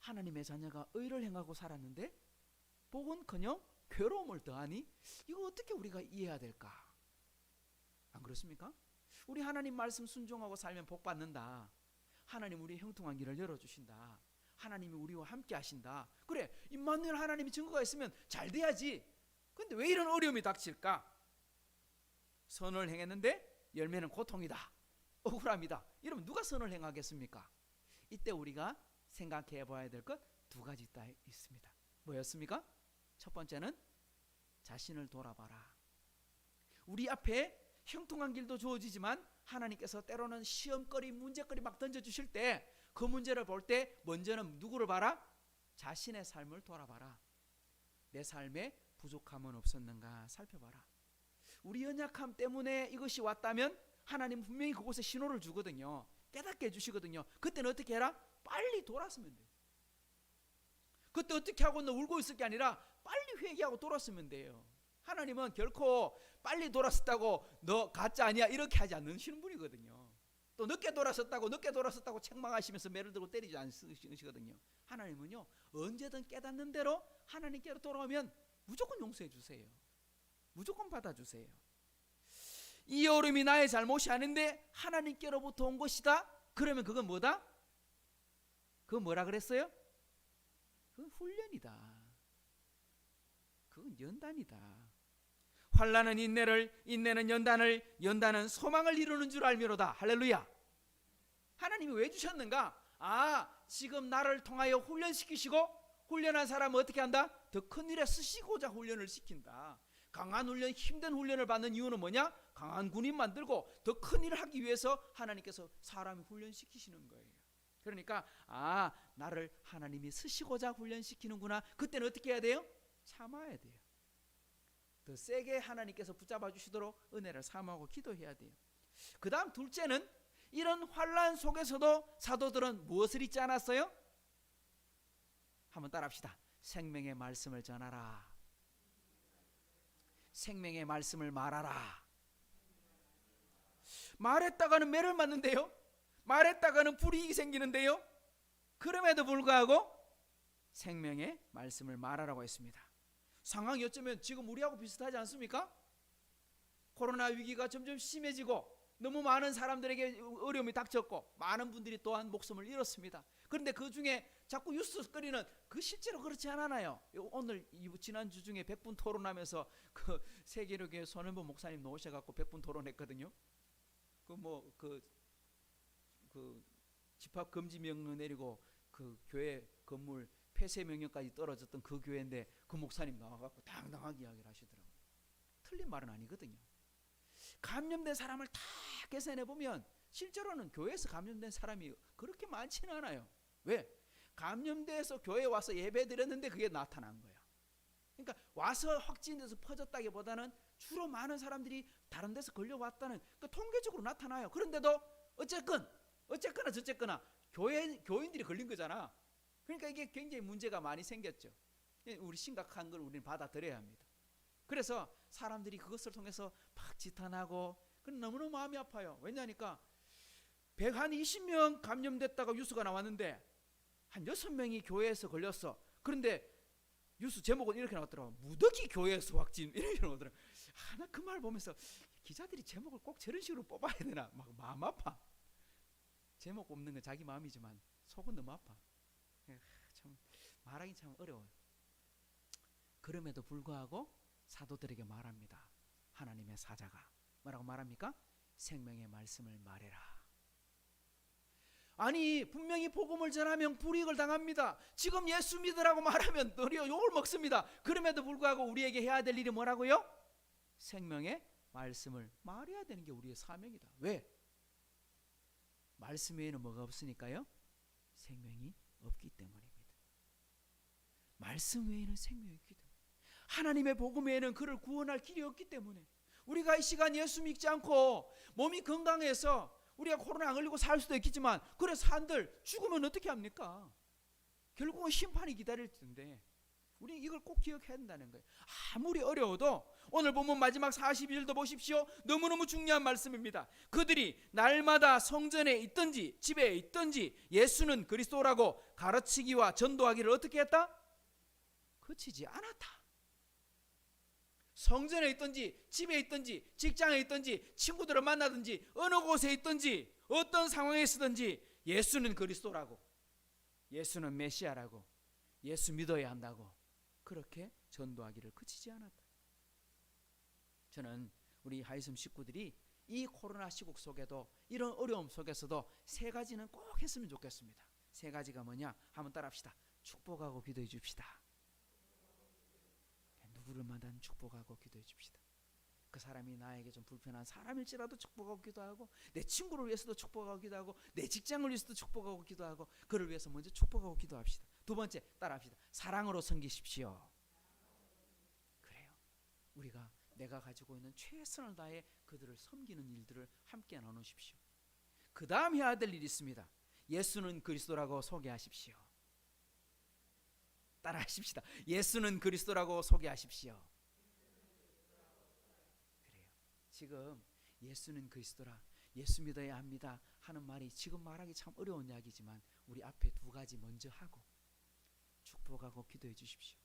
하나님의 자녀가 의를 행하고 살았는데 복은커녕 괴로움을 더하니? 이거 어떻게 우리가 이해해야 될까? 안 그렇습니까? 우리 하나님 말씀 순종하고 살면 복 받는다. 하나님 우리의 형통한 길을 열어주신다. 하나님이 우리와 함께 하신다. 그래, 임마누엘 하나님이 증거가 있으면 잘 돼야지. 근데 왜 이런 어려움이 닥칠까? 선을 행했는데 열매는 고통이다, 억울함이다. 이러면 누가 선을 행하겠습니까? 이때 우리가 생각해 봐야 될 것 두 가지 있습니다. 뭐였습니까? 첫 번째는 자신을 돌아봐라. 우리 앞에 형통한 길도 주어지지만 하나님께서 때로는 시험거리, 문제거리 막 던져주실 때 그 문제를 볼 때 먼저는 누구를 봐라? 자신의 삶을 돌아봐라. 내 삶에 부족함은 없었는가 살펴봐라. 우리 연약함 때문에 이것이 왔다면 하나님 분명히 그곳에 신호를 주거든요. 깨닫게 해주시거든요. 그때는 어떻게 해라? 빨리 돌았으면 돼요. 그때 어떻게 하고 너 울고 있을 게 아니라 빨리 회개하고 돌았으면 돼요. 하나님은 결코 빨리 돌았었다고 너 가짜 아니야 이렇게 하지 않으시는 분이거든요. 또 늦게 돌았었다고 책망하시면서 매를 들고 때리지 않으시거든요. 하나님은요, 언제든 깨닫는 대로 하나님께로 돌아오면 무조건 용서해 주세요. 무조건 받아주세요. 이 어려움이 나의 잘못이 아닌데 하나님께로부터 온 것이다. 그러면 그건 뭐다? 그건 뭐라 그랬어요? 그건 훈련이다. 그건 연단이다. 환난은 인내를, 인내는 연단을, 연단은 소망을 이루는 줄 알미로다. 할렐루야. 하나님이 왜 주셨는가? 지금 나를 통하여 훈련시키시고, 훈련한 사람은 어떻게 한다? 더 큰 일에 쓰시고자 훈련을 시킨다. 강한 훈련, 힘든 훈련을 받는 이유는 뭐냐? 강한 군인 만들고 더 큰 일을 하기 위해서 하나님께서 사람을 훈련시키시는 거예요. 그러니까 나를 하나님이 쓰시고자 훈련시키는구나. 그때는 어떻게 해야 돼요? 참아야 돼요. 더 세게 하나님께서 붙잡아 주시도록 은혜를 사모하고 기도해야 돼요. 그 다음 둘째는 이런 환난 속에서도 사도들은 무엇을 잊지 않았어요? 한번 따라합시다. 생명의 말씀을 전하라. 생명의 말씀을 말하라. 말했다가는 매를 맞는데요, 말했다가는 불이익이 생기는데요, 그럼에도 불구하고 생명의 말씀을 말하라고 했습니다. 상황이 어쩌면 지금 우리하고 비슷하지 않습니까? 코로나 위기가 점점 심해지고 너무 많은 사람들에게 어려움이 닥쳤고 많은 분들이 또한 목숨을 잃었습니다. 그런데 그 중에 자꾸 뉴스거리는 그 실제로 그렇지 않아요. 오늘 지난주 중에 100분 토론하면서 그 세계로교회 손현보 목사님 나오셔갖고 100분 토론했거든요. 그 집합 금지 명령 내리고 그 교회 건물 폐쇄 명령까지 떨어졌던 그 교회인데 그 목사님 나와갖고 당당하게 이야기를 하시더라고요. 틀린 말은 아니거든요. 감염된 사람을 다 계산해 보면 실제로는 교회에서 감염된 사람이 그렇게 많지는 않아요. 왜? 감염돼서 교회에 와서 예배 드렸는데 그게 나타난 거예요. 그러니까 와서 확진돼서 퍼졌다기보다는 주로 많은 사람들이 다른 데서 걸려왔다는 그 통계적으로 나타나요. 그런데도 어쨌거나 저쨌거나 교인들이 걸린 거잖아. 그러니까 이게 굉장히 문제가 많이 생겼죠. 우리 심각한 걸 우리는 받아들여야 합니다. 그래서 사람들이 그것을 통해서 막 지탄하고 너무너무 마음이 아파요. 왜냐하니까 120명 감염됐다가 뉴스가 나왔는데 한 6명이 교회에서 걸렸어. 그런데 뉴스 제목은 이렇게 나왔더라고. 무더기 교회에서 확진 이렇게 나오더라고. 나 그 말 보면서 기자들이 제목을 꼭 저런 식으로 뽑아야 되나 막 마음 아파. 제목 뽑는 건 자기 마음이지만 속은 너무 아파. 참 말하기 참 어려워요. 그럼에도 불구하고 사도들에게 말합니다. 하나님의 사자가 뭐라고 말합니까? 생명의 말씀을 말해라. 아니 분명히 복음을 전하면 불이익을 당합니다. 지금 예수 믿으라고 말하면 우리가 욕을 먹습니다. 그럼에도 불구하고 우리에게 해야 될 일이 뭐라고요? 생명의 말씀을 말해야 되는 게 우리의 사명이다. 왜? 말씀 외에는 뭐가 없으니까요? 생명이 없기 때문입니다. 말씀 외에는 생명이 없기 때문에, 하나님의 복음 외에는 그를 구원할 길이 없기 때문에 우리가 이 시간 예수 믿지 않고 몸이 건강해서 우리가 코로나 안 걸리고 살 수도 있겠지만 그래서 한들 죽으면 어떻게 합니까? 결국은 심판이 기다릴 텐데 우리 이걸 꼭 기억해야 한다는 거예요. 아무리 어려워도 오늘 보면 마지막 42절도 보십시오. 너무너무 중요한 말씀입니다. 그들이 날마다 성전에 있든지 집에 있든지 예수는 그리스도라고 가르치기와 전도하기를 어떻게 했다? 그치지 않았다. 성전에 있든지 집에 있든지 직장에 있든지 친구들을 만나든지 어느 곳에 있든지 어떤 상황에 있든지 예수는 그리스도라고, 예수는 메시아라고, 예수 믿어야 한다고 그렇게 전도하기를 그치지 않았다. 저는 우리 하이섬 식구들이 이 코로나 시국 속에도 이런 어려움 속에서도 세 가지는 꼭 했으면 좋겠습니다. 세 가지가 뭐냐? 한번 따라합시다. 축복하고 기도해 줍시다. 누구를 만나든 축복하고 기도해 줍시다. 그 사람이 나에게 좀 불편한 사람일지라도 축복하고 기도하고, 내 친구를 위해서도 축복하고 기도하고, 내 직장을 위해서도 축복하고 기도하고, 그를 위해서 먼저 축복하고 기도합시다. 두 번째 따라합시다. 사랑으로 섬기십시오. 그래요. 우리가 내가 가지고 있는 최선을 다해 그들을 섬기는 일들을 함께 나누십시오. 그 다음 해야 될 일이 있습니다. 예수는 그리스도라고 소개하십시오. 따라하십시다. 예수는 그리스도라고 소개하십시오. 그래요. 지금 예수는 그리스도라, 예수 믿어야 합니다 하는 말이 지금 말하기 참 어려운 이야기지만 우리 앞에 두 가지 먼저 하고 축복하고 기도해 주십시오.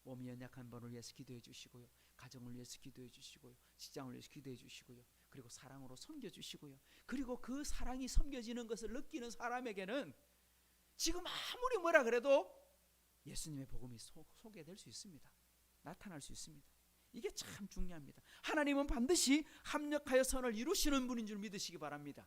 몸이 연약한 분을 위해서 기도해 주시고요, 가정을 위해서 기도해 주시고요, 직장을 위해서 기도해 주시고요, 그리고 사랑으로 섬겨 주시고요. 그리고 그 사랑이 섬겨지는 것을 느끼는 사람에게는 지금 아무리 뭐라 그래도 예수님의 복음이 소개될 수 있습니다. 나타날 수 있습니다. 이게 참 중요합니다. 하나님은 반드시 합력하여 선을 이루시는 분인 줄 믿으시기 바랍니다.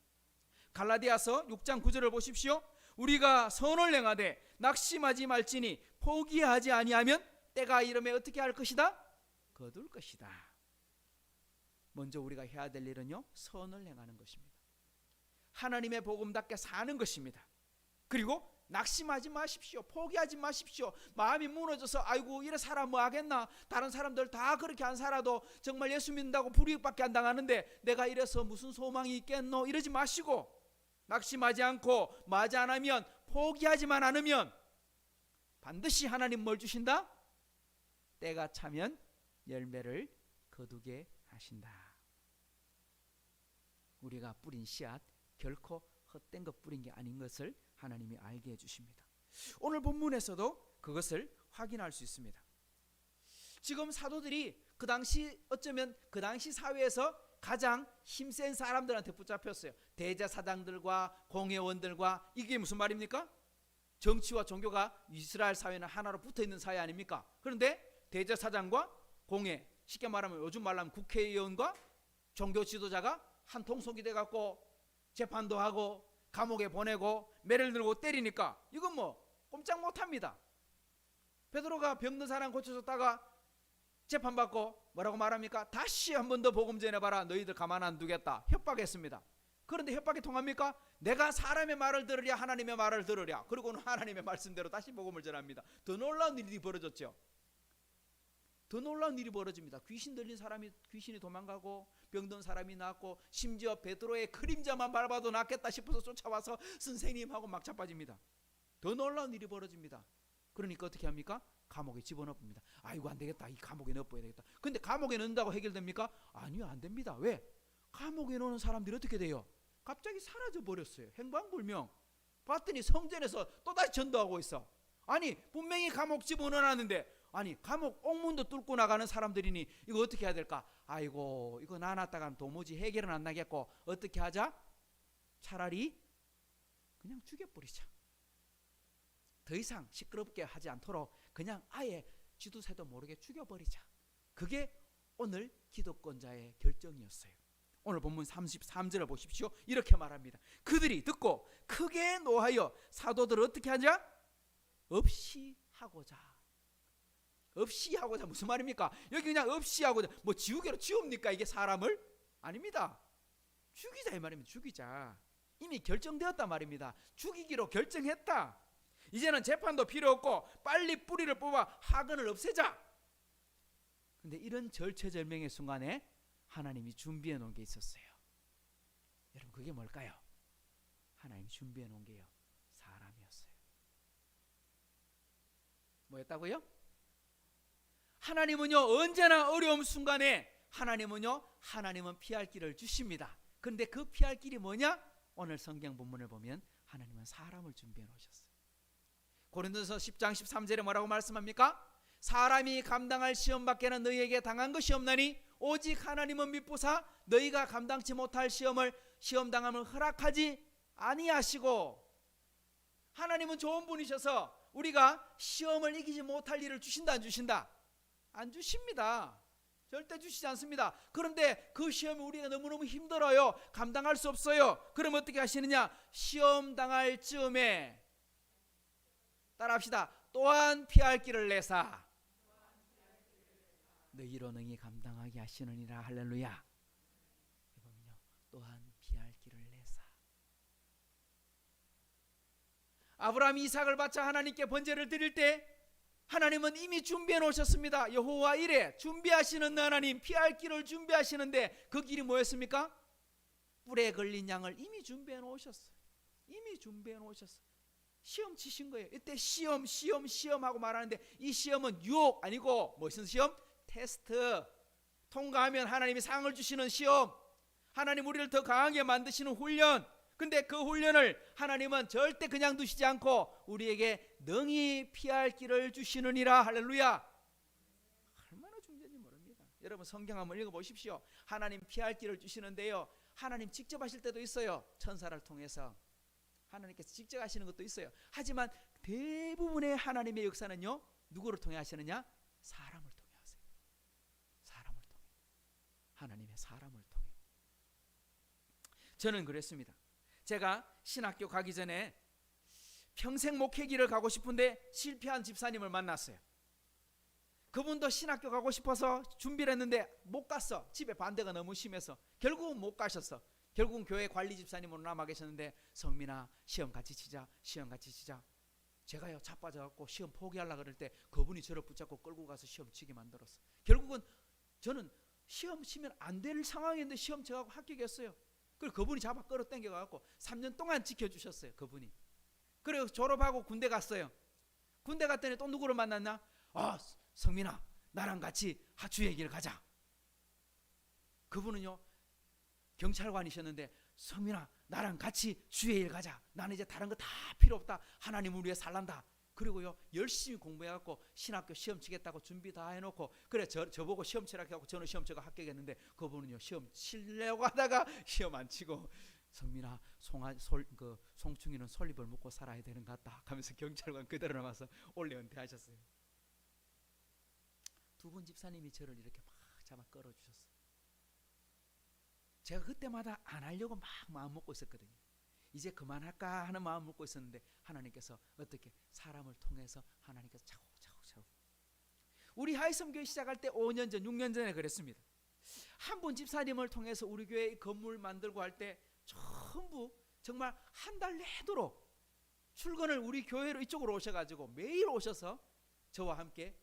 갈라디아서 6장 9절을 보십시오. 우리가 선을 행하되 낙심하지 말지니 포기하지 아니하면 때가 이르매 어떻게 할 것이다? 거둘 것이다. 먼저 우리가 해야 될 일은요, 선을 행하는 것입니다. 하나님의 복음답게 사는 것입니다. 그리고 낙심하지 마십시오. 포기하지 마십시오. 마음이 무너져서 아이고 이래 살아 뭐 하겠나, 다른 사람들 다 그렇게 안 살아도 정말 예수 믿는다고 불이익밖에 안 당하는데 내가 이래서 무슨 소망이 있겠노, 이러지 마시고, 낙심하지 않고 마지 않으면, 포기하지만 않으면 반드시 하나님 뭘 주신다? 때가 차면 열매를 거두게 하신다. 우리가 뿌린 씨앗 결코 헛된 것 뿌린 게 아닌 것을 하나님이 알게 해주십니다. 오늘 본문에서도 그것을 확인할 수 있습니다. 지금 사도들이 그 당시 어쩌면 그 당시 사회에서 가장 힘센 사람들한테 붙잡혔어요. 대제사장들과 공회원들과. 이게 무슨 말입니까? 정치와 종교가 이스라엘 사회는 하나로 붙어있는 사회 아닙니까? 그런데 대제사장과 공회, 쉽게 말하면 요즘 말로 하면 국회의원과 종교 지도자가 한 통속이 돼갖고 재판도 하고 감옥에 보내고 매를 들고 때리니까 이건 뭐 꼼짝 못합니다. 베드로가 병든 사람 고쳐줬다가 재판받고 뭐라고 말합니까? 다시 한 번 더 복음 전해봐라. 너희들 가만 안 두겠다. 협박했습니다. 그런데 협박이 통합니까? 내가 사람의 말을 들으랴 하나님의 말을 들으랴. 그리고는 하나님의 말씀대로 다시 복음을 전합니다. 더 놀라운 일이 벌어졌죠. 더 놀라운 일이 벌어집니다. 귀신 들린 사람이 귀신이 도망가고, 병든 사람이 낫고, 심지어 베드로의 그림자만 밟아도 낫겠다 싶어서 쫓아와서 선생님하고 막 자빠집니다. 더 놀라운 일이 벌어집니다. 그러니까 어떻게 합니까? 감옥에 집어넣습니다. 아이고 안 되겠다, 이 감옥에 넣어야 되겠다. 근데 감옥에 넣는다고 해결됩니까? 아니요, 안 됩니다. 왜? 감옥에 넣는 사람들이 어떻게 돼요? 갑자기 사라져 버렸어요. 행방불명. 봤더니 성전에서 또다시 전도하고 있어. 아니 분명히 감옥 집어넣어놨는데, 아니 감옥 옥문도 뚫고 나가는 사람들이니 이거 어떻게 해야 될까? 아이고 이거 놔놨다가는 도무지 해결은 안 나겠고 어떻게 하자? 차라리 그냥 죽여버리자. 더 이상 시끄럽게 하지 않도록 그냥 아예 쥐도 새도 모르게 죽여버리자. 그게 오늘 기독권자의 결정이었어요. 오늘 본문 33절을 보십시오. 이렇게 말합니다. 그들이 듣고 크게 노하여 사도들을 어떻게 하자? 없이 하고자. 없이 하고자 무슨 말입니까? 여기 그냥 없이 하고자, 뭐 지우개로 지웁니까 이게 사람을? 아닙니다. 죽이자 이 말입니다. 죽이자. 이미 결정되었단 말입니다. 죽이기로 결정했다. 이제는 재판도 필요 없고 빨리 뿌리를 뽑아 학은을 없애자. 근데 이런 절체절명의 순간에 하나님이 준비해 놓은 게 있었어요. 여러분 그게 뭘까요? 하나님이 준비해 놓은 게요, 사람이었어요. 뭐였다고요? 하나님은요 언제나 어려움 순간에 하나님은 피할 길을 주십니다. 그런데 그 피할 길이 뭐냐? 오늘 성경 본문을 보면 하나님은 사람을 준비해 놓으셨어요. 고린도서 10장 13절에 뭐라고 말씀합니까? 사람이 감당할 시험 밖에는 너희에게 당한 것이 없나니 오직 하나님은 미쁘사 너희가 감당치 못할 시험 당함을 허락하지 아니하시고. 하나님은 좋은 분이셔서 우리가 시험을 이기지 못할 일을 주신다 안 주신다? 안 주십니다. 절대 주시지 않습니다. 그런데 그 시험이 우리가 너무너무 힘들어요. 감당할 수 없어요. 그럼 어떻게 하시느냐? 시험 당할 즈음에 따라합시다. 또한 피할 길을 내사 너희로 능히 감당하게 하시느니라. 할렐루야. 보면요, 또한 피할 길을 내사. 아브라함이 이삭을 바쳐 하나님께 번제를 드릴 때 하나님은 이미 준비해 놓으셨습니다. 여호와 이레, 준비하시는 하나님, 피할 길을 준비하시는데 그 길이 뭐였습니까? 뿔에 걸린 양을 이미 준비해 놓으셨어요. 이미 준비해 놓으셨어요. 시험 치신 거예요. 이때 시험 하고 말하는데 이 시험은 유혹 아니고 무슨 시험? 테스트. 통과하면 하나님이 상을 주시는 시험, 하나님 우리를 더 강하게 만드시는 훈련. 근데 그 훈련을 하나님은 절대 그냥 두시지 않고 우리에게 능히 피할 길을 주시느니라. 할렐루야. 얼마나 중요한지 모릅니다. 여러분 성경 한번 읽어보십시오. 하나님 피할 길을 주시는데요, 하나님 직접 하실 때도 있어요. 천사를 통해서 하나님께서 직접 하시는 것도 있어요. 하지만 대부분의 하나님의 역사는요, 누구를 통해 하시느냐? 사람을 통해 하세요. 사람을 통해. 하나님의 사람을 통해. 저는 그랬습니다. 제가 신학교 가기 전에 평생 목회기를 가고 싶은데 실패한 집사님을 만났어요. 그분도 신학교 가고 싶어서 준비를 했는데 못 갔어. 집에 반대가 너무 심해서 결국은 못 가셨어. 결국은 교회 관리 집사님으로 남아 계셨는데, 성민아 시험 같이 치자, 시험 같이 치자. 제가요 자빠져갖고 시험 포기하려고 그럴 때 그분이 저를 붙잡고 끌고 가서 시험 치게 만들었어. 결국은 저는 시험 치면 안 될 상황이었는데 시험 쳐갖고 합격했어요. 그걸 그분이 잡아 끌어 당겨갖고 3년 동안 지켜주셨어요. 그분이. 그리고 졸업하고 군대 갔어요. 군대 갔더니 또 누구를 만났나? 성민아 나랑 같이 주의 길 가자. 그분은요 경찰관이셨는데, 성민아 나랑 같이 주의 일 가자. 나는 이제 다른 거 다 필요 없다. 하나님을 위해 살란다. 그리고요 열심히 공부해갖고 신학교 시험 치겠다고 준비 다 해놓고, 그래 저보고 시험 치라고 하고 저는 시험 치고 합격했는데, 그분은요 시험 치려고 하다가 시험 안 치고, 성민아 송충이는 솔잎을 먹고 살아야 되는 것 같다 하면서 경찰관 그대로 남아서 올해 은퇴하셨어요. 두 분 집사님이 저를 이렇게 막 잡아 끌어주셨어요. 제가 그때마다 안 하려고 막 마음 먹고 있었거든요. 이제 그만할까 하는 마음 먹고 있었는데 하나님께서 어떻게 사람을 통해서 하나님께서 차곡차곡. 우리 하이섬교회 시작할 때 5년 전 6년 전에 그랬습니다. 한 분 집사님을 통해서 우리 교회 건물 만들고 할 때 전부 정말 한 달 내도록 출근을 우리 교회로 이쪽으로 오셔가지고 매일 오셔서 저와 함께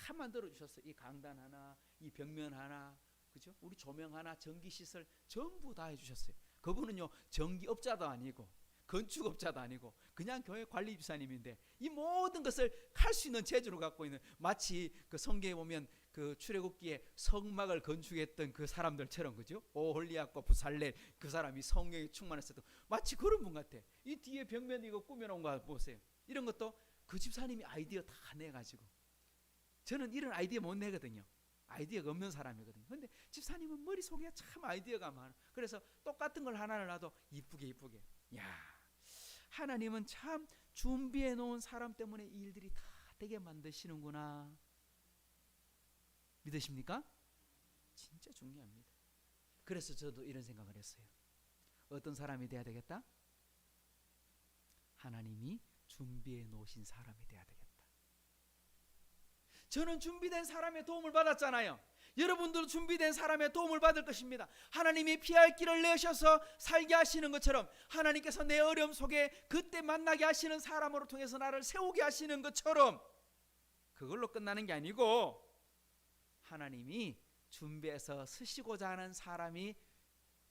다 만들어 주셨어요. 이 강단 하나, 이 벽면 하나, 그죠? 우리 조명 하나, 전기 시설 전부 다 해주셨어요. 그분은요 전기업자도 아니고 건축업자도 아니고 그냥 교회 관리 집사님인데 이 모든 것을 할 수 있는 재주를 갖고 있는, 마치 그 성경에 보면 그 출애굽기에 성막을 건축했던 그 사람들처럼, 그죠? 오홀리압과 부살렐 그 사람이 성령에 충만했었던 마치 그런 분 같아. 이 뒤에 벽면 이거 꾸며놓은 거 보세요. 이런 것도 그 집사님이 아이디어 다 내가지고. 저는 이런 아이디어 못 내거든요. 아이디어가 없는 사람이거든요. 근데 집사님은 머릿속에 참 아이디어가 많아. 그래서 똑같은 걸 하나를 놔도 이쁘게. 야, 하나님은 참 준비해 놓은 사람 때문에 이 일들이 다 되게 만드시는구나. 믿으십니까? 진짜 중요합니다. 그래서 저도 이런 생각을 했어요. 어떤 사람이 돼야 되겠다? 하나님이 준비해 놓으신 사람이 돼야 되겠다. 저는 준비된 사람의 도움을 받았잖아요. 여러분들도 준비된 사람의 도움을 받을 것입니다. 하나님이 피할 길을 내셔서 살게 하시는 것처럼 하나님께서 내 어려움 속에 그때 만나게 하시는 사람으로 통해서 나를 세우게 하시는 것처럼 그걸로 끝나는 게 아니고, 하나님이 준비해서 쓰시고자 하는 사람이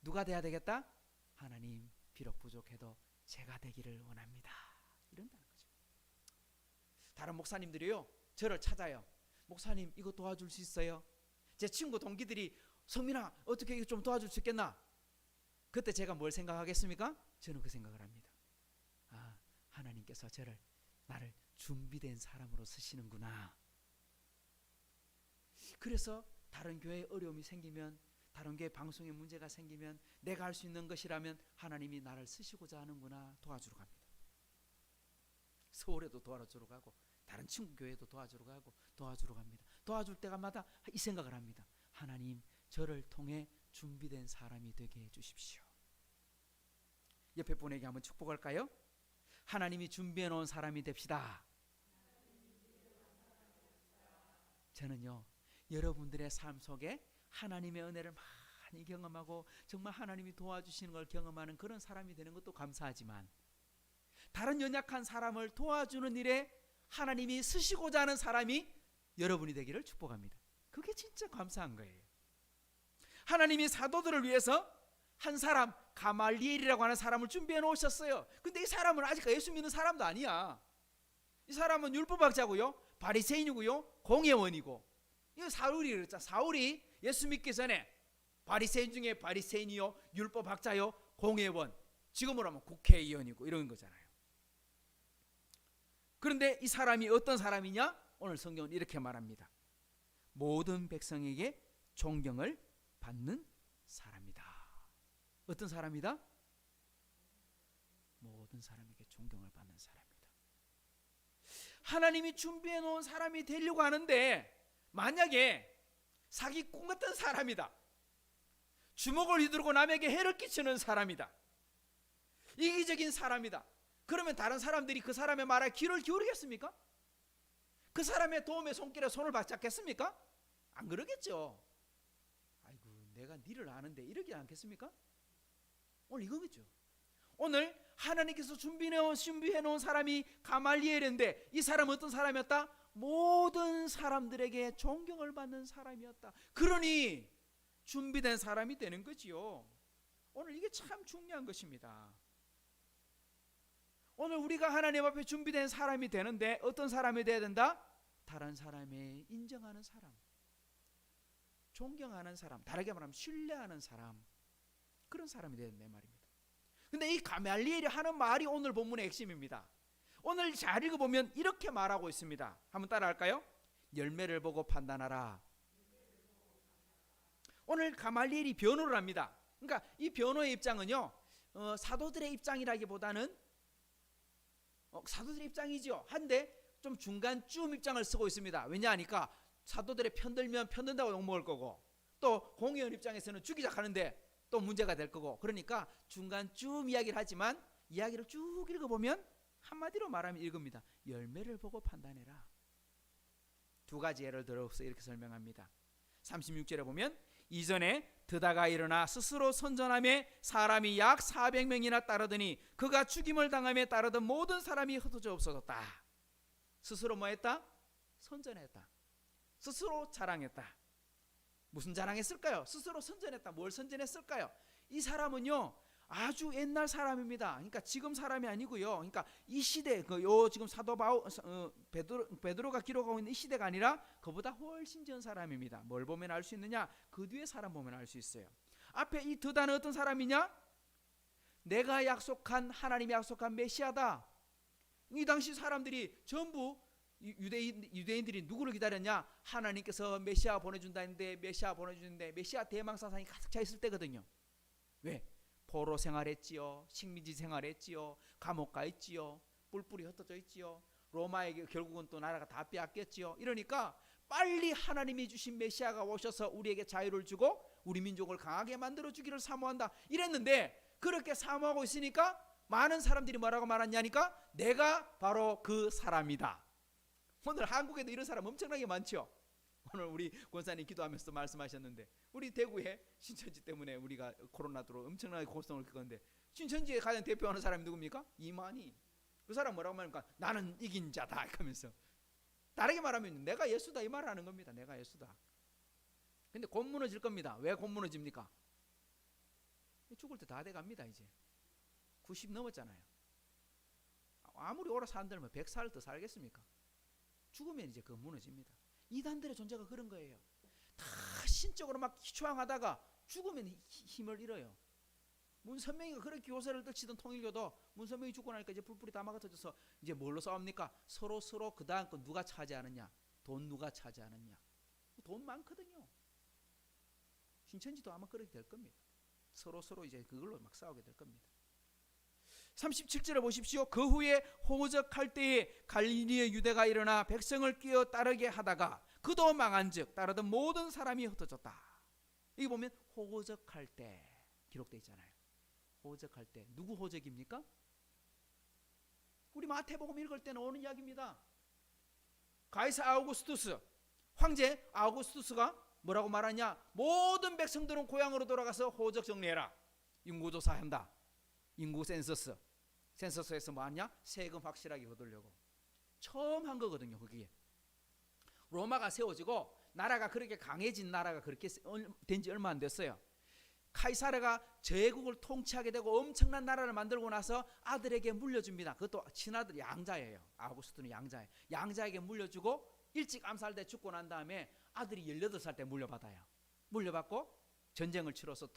누가 돼야 되겠다? 하나님 비록 부족해도 제가 되기를 원합니다. 이런다는 거죠. 다른 목사님들이요 저를 찾아요. 목사님 이거 도와줄 수 있어요? 제 친구 동기들이 성민아 어떻게 이거 좀 도와줄 수 있겠나? 그때 제가 뭘 생각하겠습니까? 저는 그 생각을 합니다. 하나님께서 나를 준비된 사람으로 쓰시는구나. 그래서 다른 교회에 어려움이 생기면, 다른 교회 방송에 문제가 생기면 내가 할 수 있는 것이라면 하나님이 나를 쓰시고자 하는구나 도와주러 갑니다. 서울에도 도와주러 가고 다른 친구 교회도 도와주러 가고 도와주러 갑니다. 도와줄 때마다 이 생각을 합니다. 하나님, 저를 통해 준비된 사람이 되게 해주십시오. 옆에 분에게 한번 축복할까요? 하나님이 준비해 놓은 사람이 됩시다. 저는요, 여러분들의 삶 속에 하나님의 은혜를 많이 경험하고 정말 하나님이 도와주시는 걸 경험하는 그런 사람이 되는 것도 감사하지만, 다른 연약한 사람을 도와주는 일에 하나님이 쓰시고자 하는 사람이 여러분이 되기를 축복합니다. 그게 진짜 감사한 거예요. 하나님이 사도들을 위해서 한 사람, 가말리엘이라고 하는 사람을 준비해 놓으셨어요. 근데 이 사람은 아직 예수 믿는 사람도 아니야. 이 사람은 율법학자고요, 바리새인이고요, 공회원이고. 이 사울이 그랬잖아. 사울이 예수 믿기 전에 바리새인 중에 바리새인이요, 율법학자요, 공회원, 지금으로 하면 국회의원이고 이런 거잖아요. 그런데 이 사람이 어떤 사람이냐? 오늘 성경은 이렇게 말합니다. 모든 백성에게 존경을 받는 사람이다. 어떤 사람이다? 모든 사람에게 존경을 받는 사람이다. 하나님이 준비해 놓은 사람이 되려고 하는데, 만약에 사기꾼 같은 사람이다, 주먹을 휘두르고 남에게 해를 끼치는 사람이다, 이기적인 사람이다, 그러면 다른 사람들이 그 사람의 말에 귀를 기울이겠습니까? 그 사람의 도움의 손길에 손을 받잡겠습니까? 안 그러겠죠. 아이고, 내가 니를 아는데 이러지 않겠습니까? 오늘 이거겠죠. 오늘 하나님께서 준비해 놓은 사람이 가말리엘인데, 이 사람은 어떤 사람이었다? 모든 사람들에게 존경을 받는 사람이었다. 그러니 준비된 사람이 되는 거지요. 오늘 이게 참 중요한 것입니다. 오늘 우리가 하나님 앞에 준비된 사람이 되는데 어떤 사람이 돼야 된다? 다른 사람의 인정하는 사람, 존경하는 사람, 다르게 말하면 신뢰하는 사람, 그런 사람이 돼야 된다 말입니다. 근데 이 가말리엘이 하는 말이 오늘 본문의 핵심입니다. 오늘 잘 읽어보면 이렇게 말하고 있습니다. 한번 따라할까요? 열매를 보고 판단하라. 오늘 가말리엘이 변호를 합니다. 그러니까 이 변호의 입장은요, 사도들의 입장이라기보다는 사도들의 입장이죠. 한데 좀 중간쯤 입장을 쓰고 있습니다. 왜냐하니까 사도들의 편들면 편든다고 욕먹을 거고, 또 공의원 입장에서는 죽이자 하는데 또 문제가 될 거고, 그러니까 중간쯤 이야기를 하지만 이야기를 쭉 읽어보면 한마디로 말하면 이겁니다. 열매를 보고 판단해라. 두 가지 예를 들어서 이렇게 설명합니다. 36절에 보면, 이전에 드다가 일어나 스스로 선전함에 사람이 약 400명이나 따르더니 그가 죽임을 당함에 따르던 모든 사람이 흩어져 없어졌다. 스스로 뭐 했다? 선전했다. 스스로 자랑했다. 무슨 자랑했을까요? 스스로 선전했다. 뭘 선전했을까요? 이 사람은요, 아주 옛날 사람입니다. 그러니까 지금 사람이 아니고요. 그러니까 이 시대, 지금 사도 베드로가 기록하고 있는 이 시대가 아니라 그보다 훨씬 전 사람입니다. 뭘 보면 알 수 있느냐? 그 뒤에 사람 보면 알 수 있어요. 앞에 이 드다는 어떤 사람이냐? 내가 약속한, 하나님이 약속한 메시아다. 이 당시 사람들이 전부 유대인들이 누구를 기다렸냐? 하나님께서 메시아 보내준다 했는데, 메시아 대망사상이 가득 차 있을 때거든요. 왜? 포로 생활했지요, 식민지 생활했지요, 감옥 가 있지요, 뿔뿔이 흩어져 있지요, 로마에게 결국은 또 나라가 다 빼앗겼지요. 이러니까 빨리 하나님이 주신 메시아가 오셔서 우리에게 자유를 주고 우리 민족을 강하게 만들어 주기를 사모한다 이랬는데, 그렇게 사모하고 있으니까 많은 사람들이 뭐라고 말하냐니까, 내가 바로 그 사람이다. 오늘 한국에도 이런 사람 엄청나게 많죠. 오늘 우리 권사님 기도하면서 말씀하셨는데, 우리 대구에 신천지 때문에 우리가 코로나로 엄청나게 고통을 겪었는데, 신천지에 가장 대표하는 사람이 누굽니까? 이만희. 그 사람 뭐라고 말합니까? 나는 이긴 자다 이러면서, 다르게 말하면 내가 예수다 이 말을 하는 겁니다. 내가 예수다. 근데 곧 무너질 겁니다. 왜 곧 무너집니까? 죽을 때 다 돼갑니다. 이제 90 넘었잖아요. 아무리 오래 산다면 100살 더 살겠습니까? 죽으면 이제 그거 무너집니다. 이단들의 존재가 그런 거예요. 다 신적으로 막 기초항하다가 죽으면 힘을 잃어요. 문선명이가 그렇게 요새를 떨치던 통일교도 문선명이 죽고 나니까 이제 불불이 다 막아터져서 이제 뭘로 싸웁니까? 서로 그 다음 건 누가 차지하느냐, 돈 누가 차지하느냐. 돈 많거든요. 신천지도 아마 그렇게 될 겁니다. 서로 이제 그걸로 막 싸우게 될 겁니다. 37절에 보십시오. 그 후에 호적할 때에 갈릴리의 유대가 일어나 백성을 끼어 따르게 하다가 그도 망한즉 따르던 모든 사람이 흩어졌다. 여기 보면 호적할 때 기록되어 있잖아요. 호적할 때 누구 호적입니까? 우리 마태복음 읽을 때 나오는 이야기입니다. 가이사 아우구스투스, 황제 아우구스투스가 뭐라고 말하냐? 모든 백성들은 고향으로 돌아가서 호적 정리해라. 인구조사 한다. 인구 센서스에서 뭐 하냐? 세금 확실하게 거두려고 처음 한 거거든요. 그게 로마가 세워지고 나라가 그렇게 강해진 나라가 그렇게 된 지 얼마 안 됐어요. 카이사르가 제국을 통치하게 되고 엄청난 나라를 만들고 나서 아들에게 물려줍니다. 그것도 친아들 양자예요. 아우구스투는 양자예요. 양자에게 물려주고 일찍 암살돼 죽고 난 다음에 아들이 18살 때 물려받아요. 물려받고 전쟁을 치러서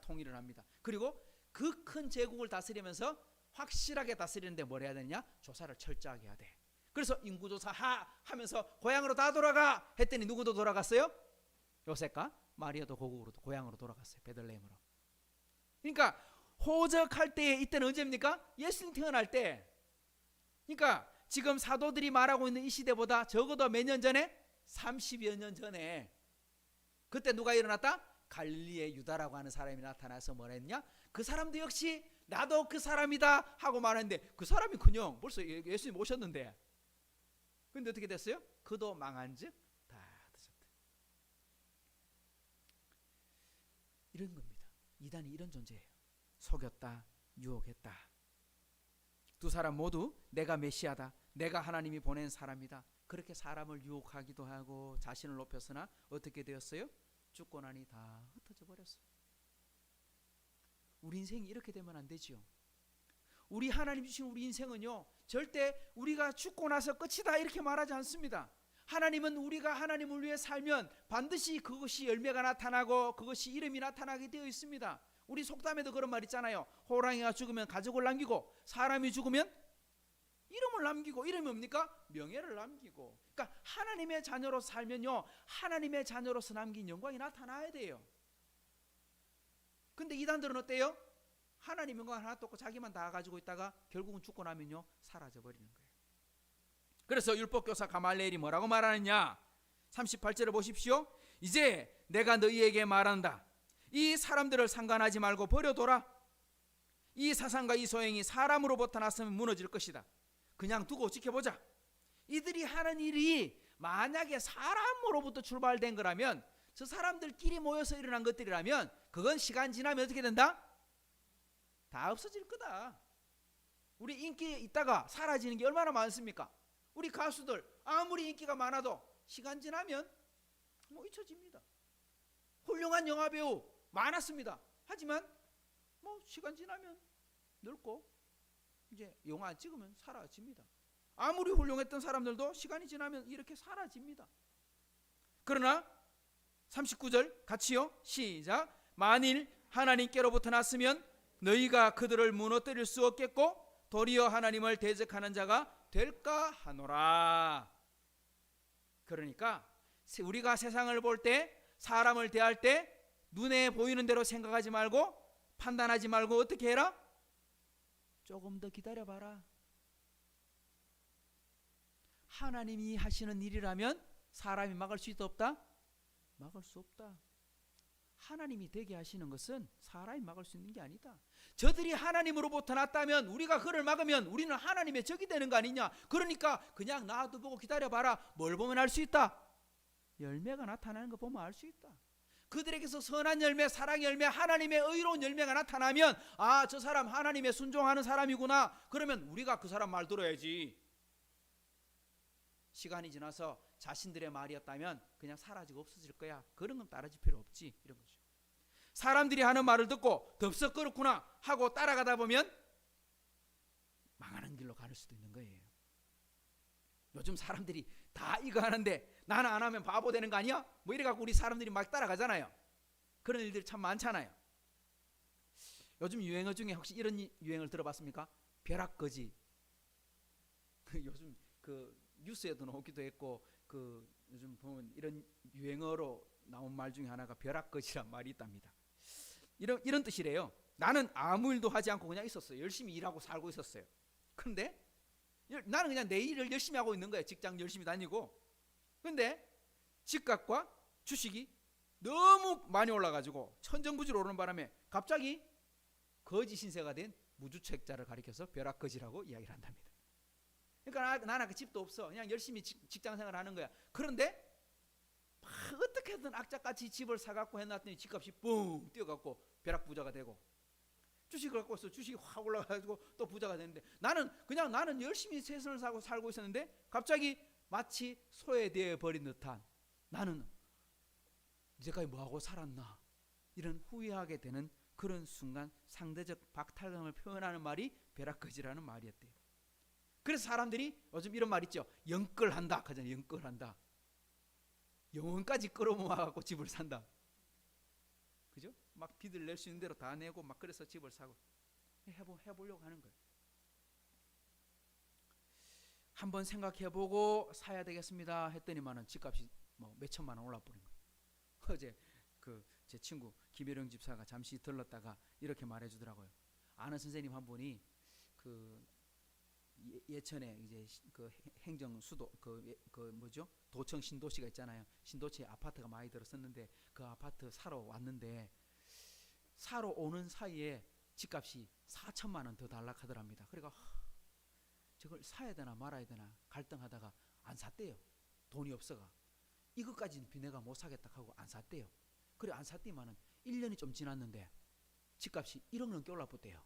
통일을 합니다. 그리고 그 큰 제국을 다스리면서 확실하게 다스리는데 뭘 해야 되냐? 조사를 철저하게 해야 돼. 그래서 인구조사 하면서 고향으로 다 돌아가 했더니 누구도 돌아갔어요? 요셉과 마리아도 고향으로 돌아갔어요. 베들레헴으로. 그러니까 호적할 때에 이때는 언제입니까? 예수님 태어날 때. 그러니까 지금 사도들이 말하고 있는 이 시대보다 적어도 몇 년 전에? 30여 년 전에. 그때 누가 일어났다? 갈릴리의 유다라고 하는 사람이 나타나서 뭐라 했냐? 그 사람도 역시 나도 그 사람이다 하고 말했는데 그 사람이 그냥 벌써 예수님 오셨는데 근데 어떻게 됐어요? 그도 망한즉 다 드셨다. 이런 겁니다. 이단이 이런 존재예요. 속였다, 유혹했다. 두 사람 모두 내가 메시아다, 내가 하나님이 보낸 사람이다. 그렇게 사람을 유혹하기도 하고 자신을 높였으나 어떻게 되었어요? 죽고 나니 다 흩어져 버렸어요. 우리 인생이 이렇게 되면 안 되지요. 우리 하나님 주신 우리 인생은요, 절대 우리가 죽고 나서 끝이다 이렇게 말하지 않습니다. 하나님은 우리가 하나님을 위해 살면 반드시 그것이 열매가 나타나고 그것이 이름이 나타나게 되어 있습니다. 우리 속담에도 그런 말 있잖아요. 호랑이가 죽으면 가족을 남기고 사람이 죽으면 이름을 남기고, 이름이 뭡니까? 명예를 남기고. 그러니까 하나님의 자녀로 살면요, 하나님의 자녀로서 남긴 영광이 나타나야 돼요. 근데 이단들은 어때요? 하나님 영광 하나도 없고 자기만 다 가지고 있다가 결국은 죽고 나면요 사라져 버리는 거예요. 그래서 율법교사 가말리엘이 뭐라고 말하느냐? 38절을 보십시오. 이제 내가 너희에게 말한다. 이 사람들을 상관하지 말고 버려둬라. 이 사상과 이 소행이 사람으로부터 났으면 무너질 것이다. 그냥 두고 지켜보자. 이들이 하는 일이 만약에 사람으로부터 출발된 거라면, 저 사람들끼리 모여서 일어난 것들이라면 그건 시간 지나면 어떻게 된다? 다 없어질 거다. 우리 인기 있다가 사라지는 게 얼마나 많습니까? 우리 가수들 아무리 인기가 많아도 시간 지나면 뭐 잊혀집니다. 훌륭한 영화배우 많았습니다. 하지만 뭐 시간 지나면 늙고 이제 영화 찍으면 사라집니다. 아무리 훌륭했던 사람들도 시간이 지나면 이렇게 사라집니다. 그러나 39절 같이요. 시작. 만일 하나님께로부터 났으면 너희가 그들을 무너뜨릴 수 없겠고 도리어 하나님을 대적하는 자가 될까 하노라. 그러니까 우리가 세상을 볼 때, 사람을 대할 때 눈에 보이는 대로 생각하지 말고 판단하지 말고 어떻게 해라? 조금 더 기다려봐라. 하나님이 하시는 일이라면 사람이 막을 수 있다 없다? 막을 수 없다. 하나님이 되게 하시는 것은 사람이 막을 수 있는 게 아니다. 저들이 하나님으로부터 났다면 우리가 그를 막으면 우리는 하나님의 적이 되는 거 아니냐. 그러니까 그냥 놔두고 기다려봐라. 뭘 보면 알 수 있다? 열매가 나타나는 거 보면 알 수 있다. 그들에게서 선한 열매, 사랑의 열매, 하나님의 의로운 열매가 나타나면 아, 저 사람 하나님의 순종하는 사람이구나. 그러면 우리가 그 사람 말 들어야지. 시간이 지나서 자신들의 말이었다면 그냥 사라지고 없어질 거야. 그런 건 따라줄 필요 없지. 이런 거죠. 사람들이 하는 말을 듣고 덥석 그렇구나 하고 따라가다 보면 망하는 길로 갈 수도 있는 거예요. 요즘 사람들이 다 이거 하는데 나는 안 하면 바보 되는 거 아니야? 뭐 이래갖고 우리 사람들이 막 따라가잖아요. 그런 일들이 참 많잖아요. 요즘 유행어 중에 혹시 이런 유행을 들어봤습니까? 벼락거지. 요즘 그 뉴스에도 나오기도 했고 그 요즘 보면 이런 유행어로 나온 말 중에 하나가 벼락거지란 말이 있답니다. 이런 뜻이래요. 나는 아무 일도 하지 않고 그냥 있었어요. 열심히 일하고 살고 있었어요. 그런데 나는 그냥 내 일을 열심히 하고 있는 거예요. 직장 열심히 다니고. 근데 집값과 주식이 너무 많이 올라가지고 천정부지로 오르는 바람에 갑자기 거지 신세가 된 무주택자를 가리켜서 벼락거지라고 이야기를 한답니다. 그러니까 나는 그 집도 없어. 그냥 열심히 직장 생활을 하는 거야. 그런데 막 어떻게든 악착같이 집을 사갖고 해놨더니 집값이 뿡 뛰어갖고 벼락부자가 되고, 주식을 갖고 있어. 주식이 확 올라가지고 또 부자가 되는데, 나는 열심히 세상을 살고 있었는데 갑자기 마치 소외되어 버린 듯한, 나는 이제까지 뭐하고 살았나, 이런 후회하게 되는 그런 순간 상대적 박탈감을 표현하는 말이 벼락거지라는 말이었대요. 그래서 사람들이 요즘 이런 말 있죠. 영끌한다 하잖아요. 영끌한다. 영혼까지 끌어모아갖고 집을 산다. 그죠? 막 빚을 낼 수 있는 대로 다 내고 막 그래서 집을 사고 해보려고 하는 거예요. 한번 생각해보고 사야 되겠습니다 했더니만은 집값이 뭐 몇천만 원 올라버린 거예요. 어제 제 친구 김혜령 집사가 잠시 들렀다가 이렇게 말해주더라고요. 아는 선생님 한 분이 예천에 이제 그 행정 수도 뭐죠? 도청 신도시가 있잖아요. 신도시에 아파트가 많이 들었었는데 그 아파트 사러 왔는데 사러 오는 사이에 집값이 4천만 원 더 달락하더랍니다. 그러니까 저걸 사야 되나 말아야 되나 갈등하다가 안 샀대요. 돈이 없어가. 이것까지는 내가 못 사겠다 하고 안 샀대요. 그래 안 샀더니만은 1년이 좀 지났는데 집값이 1억 넘게 올라붙대요.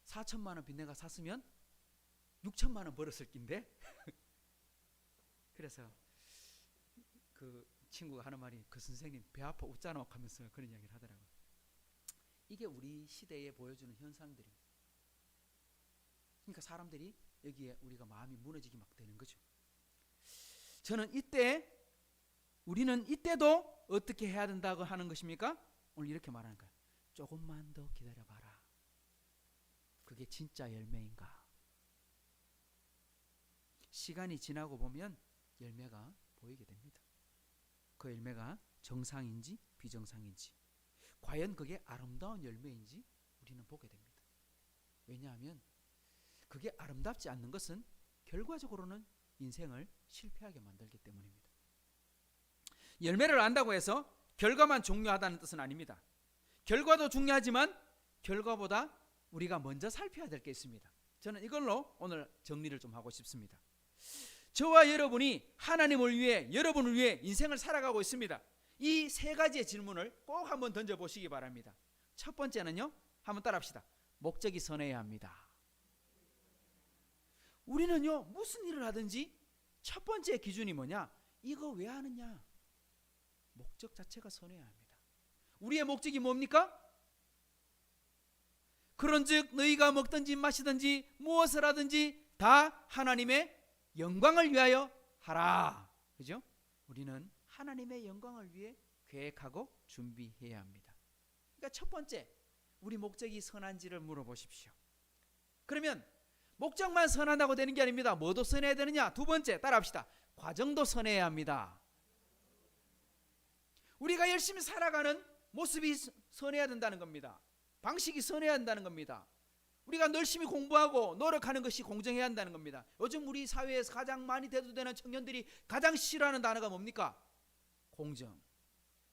4천만 원 빚 내가 샀으면 6천만 원 벌었을 낀데. 그래서 그 친구가 하는 말이, 그 선생님 배 아파 웃잖아 하면서 그런 이야기를 하더라고요. 이게 우리 시대에 보여주는 현상들입니다. 그러니까 사람들이 여기에 우리가 마음이 무너지게 막 되는 거죠. 저는 우리는 이때도 어떻게 해야 된다고 하는 것입니까? 오늘 이렇게 말하는 거예요. 조금만 더 기다려봐라. 그게 진짜 열매인가? 시간이 지나고 보면 열매가 보이게 됩니다. 그 열매가 정상인지 비정상인지, 과연 그게 아름다운 열매인지 우리는 보게 됩니다. 왜냐하면 그게 아름답지 않는 것은 결과적으로는 인생을 실패하게 만들기 때문입니다. 열매를 안다고 해서 결과만 중요하다는 뜻은 아닙니다. 결과도 중요하지만 결과보다 우리가 먼저 살펴야 될 게 있습니다. 저는 이걸로 오늘 정리를 좀 하고 싶습니다. 저와 여러분이 하나님을 위해, 여러분을 위해 인생을 살아가고 있습니다. 이 세 가지의 질문을 꼭 한번 던져보시기 바랍니다. 첫 번째는요, 한번 따라합시다. 목적이 선해야 합니다. 우리는요, 무슨 일을 하든지 첫 번째 기준이 뭐냐? 이거 왜 하느냐? 목적 자체가 선해야 합니다. 우리의 목적이 뭡니까? 그런즉 너희가 먹든지 마시든지 무엇을 하든지 다 하나님의 영광을 위하여 하라. 그죠? 우리는 하나님의 영광을 위해 계획하고 준비해야 합니다. 그러니까 첫 번째, 우리 목적이 선한지를 물어보십시오. 그러면 목적만 선하다고 되는 게 아닙니다. 뭐도 선해야 되느냐? 두 번째, 따라합시다. 과정도 선해야 합니다. 우리가 열심히 살아가는 모습이 선해야 된다는 겁니다. 방식이 선해야 한다는 겁니다. 우리가 열심히 공부하고 노력하는 것이 공정해야 한다는 겁니다. 요즘 우리 사회에서 가장 많이 대두되는 청년들이 가장 싫어하는 단어가 뭡니까? 공정.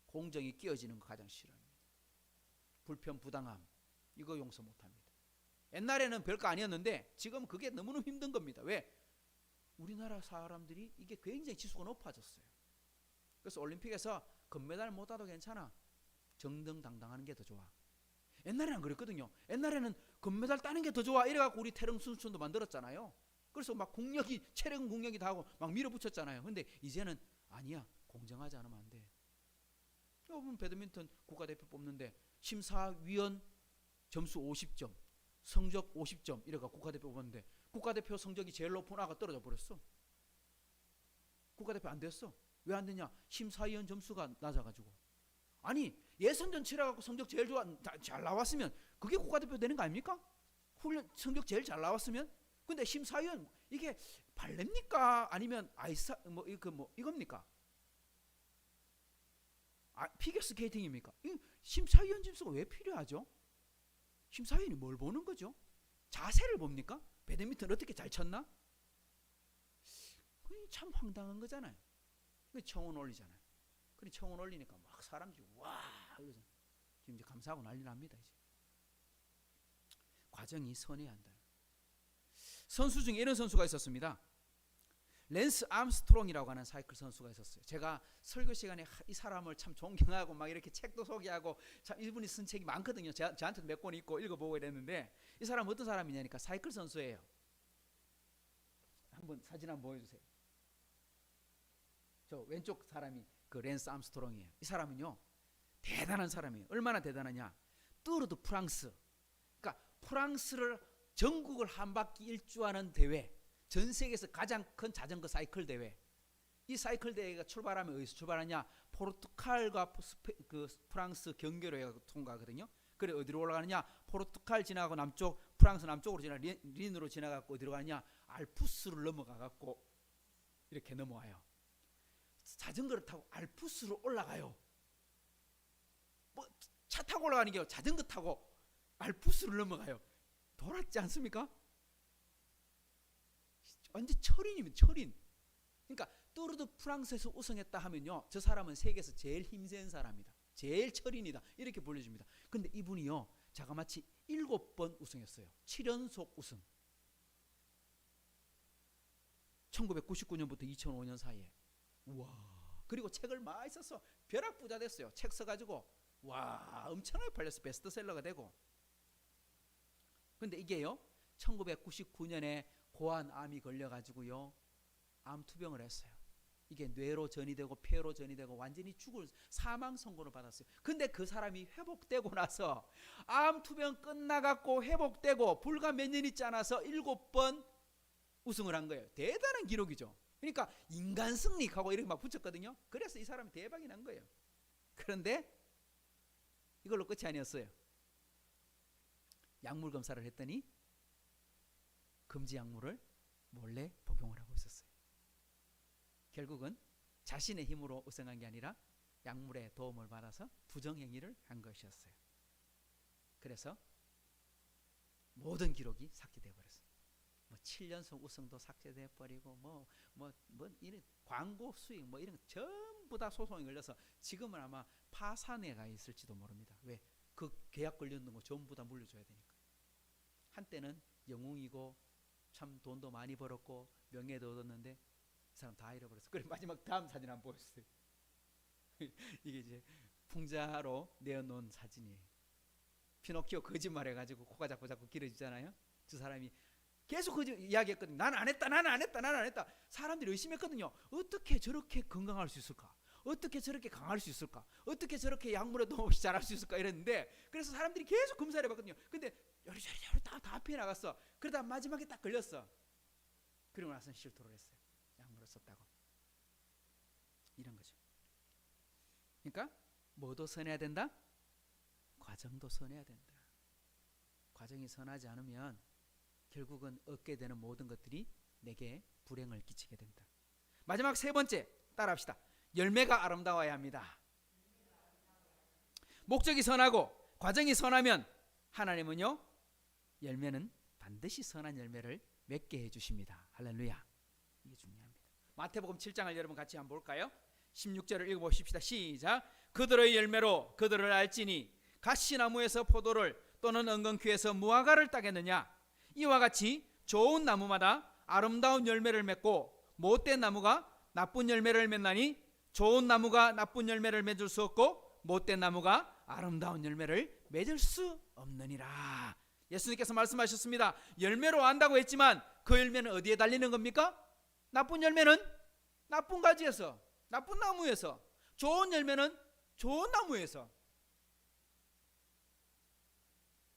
공정이 끼어지는 거 가장 싫어합니다. 불편, 부당함, 이거 용서 못합니다. 옛날에는 별거 아니었는데 지금 그게 너무너무 힘든 겁니다. 왜? 우리나라 사람들이 이게 굉장히 지수가 높아졌어요. 그래서 올림픽에서 금메달 못 따도 괜찮아. 정정당당하는 게 더 좋아. 옛날에는 안 그랬거든요. 옛날에는 금메달 따는 게 더 좋아 이래갖고 우리 태릉 선수촌도 만들었잖아요. 그래서 막 체력 공력이 다 하고 막 밀어붙였잖아요. 근데 이제는 아니야, 공정하지 않으면 안 돼. 여러분 배드민턴 국가대표 뽑는데 심사위원 점수 50점, 성적 50점 이래갖고 국가대표 뽑았는데 국가대표 성적이 제일 높은 아가 떨어져 버렸어. 국가대표 안 됐어. 왜 안 되냐? 심사위원 점수가 낮아가지고. 아니 예선전 치러갖고 성적 제일 잘 나왔으면 그게 국가대표 되는 거 아닙니까? 훈련 성적 제일 잘 나왔으면. 근데 심사위원 이게 발레입니까? 아니면 아이스 이겁니까? 피겨 스케이팅입니까? 이 심사위원 점수가 왜 필요하죠? 심사위원이 뭘 보는 거죠? 자세를 봅니까? 배드민턴 어떻게 잘 쳤나? 참 황당한 거잖아요. 청원 올리잖아요. 그래 청원 올리니까 막 사람들이 와 이러잖아요. 지금 이제 감사하고 난리 납니다. 이제 과정이 선해야 한다. 선수 중에 이런 선수가 있었습니다. 랜스 암스트롱이라고 하는 사이클 선수가 있었어요. 제가 설교 시간에 이 사람을 참 존경하고 막 이렇게 책도 소개하고 참 이분이 쓴 책이 많거든요. 저한테도 몇 권 있고 읽어보고 이랬는데 이 사람 어떤 사람이냐니까 사이클 선수예요. 한번 사진 한번 보여주세요. 저 왼쪽 사람이 그 랜스 암스트롱이에요. 이 사람은요 대단한 사람이에요. 얼마나 대단하냐? 뚜르드 프랑스, 그러니까 프랑스를 전국을 한 바퀴 일주하는 대회, 전 세계에서 가장 큰 자전거 사이클 대회. 이 사이클 대회가 출발하면 어디서 출발하냐? 포르투갈과 프랑스 경계로 해서 통과하거든요. 그래 어디로 올라가느냐? 포르투갈 지나가고 남쪽 프랑스 남쪽으로 지나 린으로 지나가고 어디로 가느냐? 알프스를 넘어가갖고 이렇게 넘어와요. 자전거를 타고 알프스로 올라가요. 뭐 차 타고 올라가는 게 자전거 타고 알프스를 넘어가요. 돌았지 않습니까? 완전 철인이면 철인. 그러니까 뚜르드 프랑스에서 우승했다 하면요, 저 사람은 세계에서 제일 힘센 사람이다, 제일 철인이다 이렇게 불려줍니다. 근데 이분이요 자그마치 7번 우승했어요. 7연속 우승. 1999년부터 2005년 사이에. 우와. 그리고 책을 많이 써서 벼락부자 됐어요. 책 써가지고 와 엄청나게 팔렸어. 베스트셀러가 되고. 근데 이게요 1999년에 고환암이 걸려가지고요 암투병을 했어요. 이게 뇌로 전이되고 폐로 전이되고 완전히 죽을 사망 선고를 받았어요. 근데 그 사람이 회복되고 나서 암투병 끝나갖고 회복되고 불과 몇 년 있지 않아서 7번 우승을 한 거예요. 대단한 기록이죠. 그러니까 인간 승리하고 이렇게 막 붙였거든요. 그래서 이 사람이 대박이 난 거예요. 그런데 이걸로 끝이 아니었어요. 약물 검사를 했더니 금지 약물을 몰래 복용을 하고 있었어요. 결국은 자신의 힘으로 우승한 게 아니라 약물의 도움을 받아서 부정행위를 한 것이었어요. 그래서 모든 기록이 삭제돼 버렸어요. 뭐 7연속 우승도 삭제돼 버리고 뭐 이런 광고 수익 뭐 이런 거 전부 다 소송이 걸려서 지금은 아마 파산에 가 있을지도 모릅니다. 왜? 그 계약 걸렸는 거 전부 다 물려줘야 되니까. 한때는 영웅이고 참 돈도 많이 벌었고 명예도 얻었는데 이 사람 다 잃어버렸어. 그래 마지막 다음 사진 한번 보여주세요. 이게 이제 풍자로 내어놓은 사진이에요. 피노키오 거짓말해가지고 코가 자꾸 길어지잖아요. 저 사람이 계속 그 이야기했거든요. 나는 안 했다. 사람들이 의심했거든요. 어떻게 저렇게 건강할 수 있을까? 어떻게 저렇게 강할 수 있을까? 어떻게 저렇게 약물에 도움 없이 자랄 수 있을까? 이랬는데 그래서 사람들이 계속 검사를 해봤거든요. 근데 요리조리 다 피해 나갔어. 그러다 마지막에 딱 걸렸어. 그리고 나서는 실토를 했어요. 약물을 썼다고. 이런 거죠. 그러니까 뭐도 선해야 된다? 과정도 선해야 된다. 과정이 선하지 않으면 결국은 얻게 되는 모든 것들이 내게 불행을 끼치게 된다. 마지막 세 번째 따라합시다. 열매가 아름다워야 합니다. 목적이 선하고 과정이 선하면 하나님은요 열매는 반드시 선한 열매를 맺게 해주십니다. 할렐루야. 이게 중요합니다. 마태복음 7장을 여러분 같이 한번 볼까요? 16절을 읽어보십시다. 시작. 그들의 열매로 그들을 알지니 가시나무에서 포도를 또는 은근퀴에서 무화과를 따겠느냐. 이와 같이 좋은 나무마다 아름다운 열매를 맺고 못된 나무가 나쁜 열매를 맺나니 좋은 나무가 나쁜 열매를 맺을 수 없고 못된 나무가 아름다운 열매를 맺을 수 없느니라. 예수님께서 말씀하셨습니다. 열매로 안다고 했지만 그 열매는 어디에 달리는 겁니까? 나쁜 열매는 나쁜 가지에서, 나쁜 나무에서, 좋은 열매는 좋은 나무에서.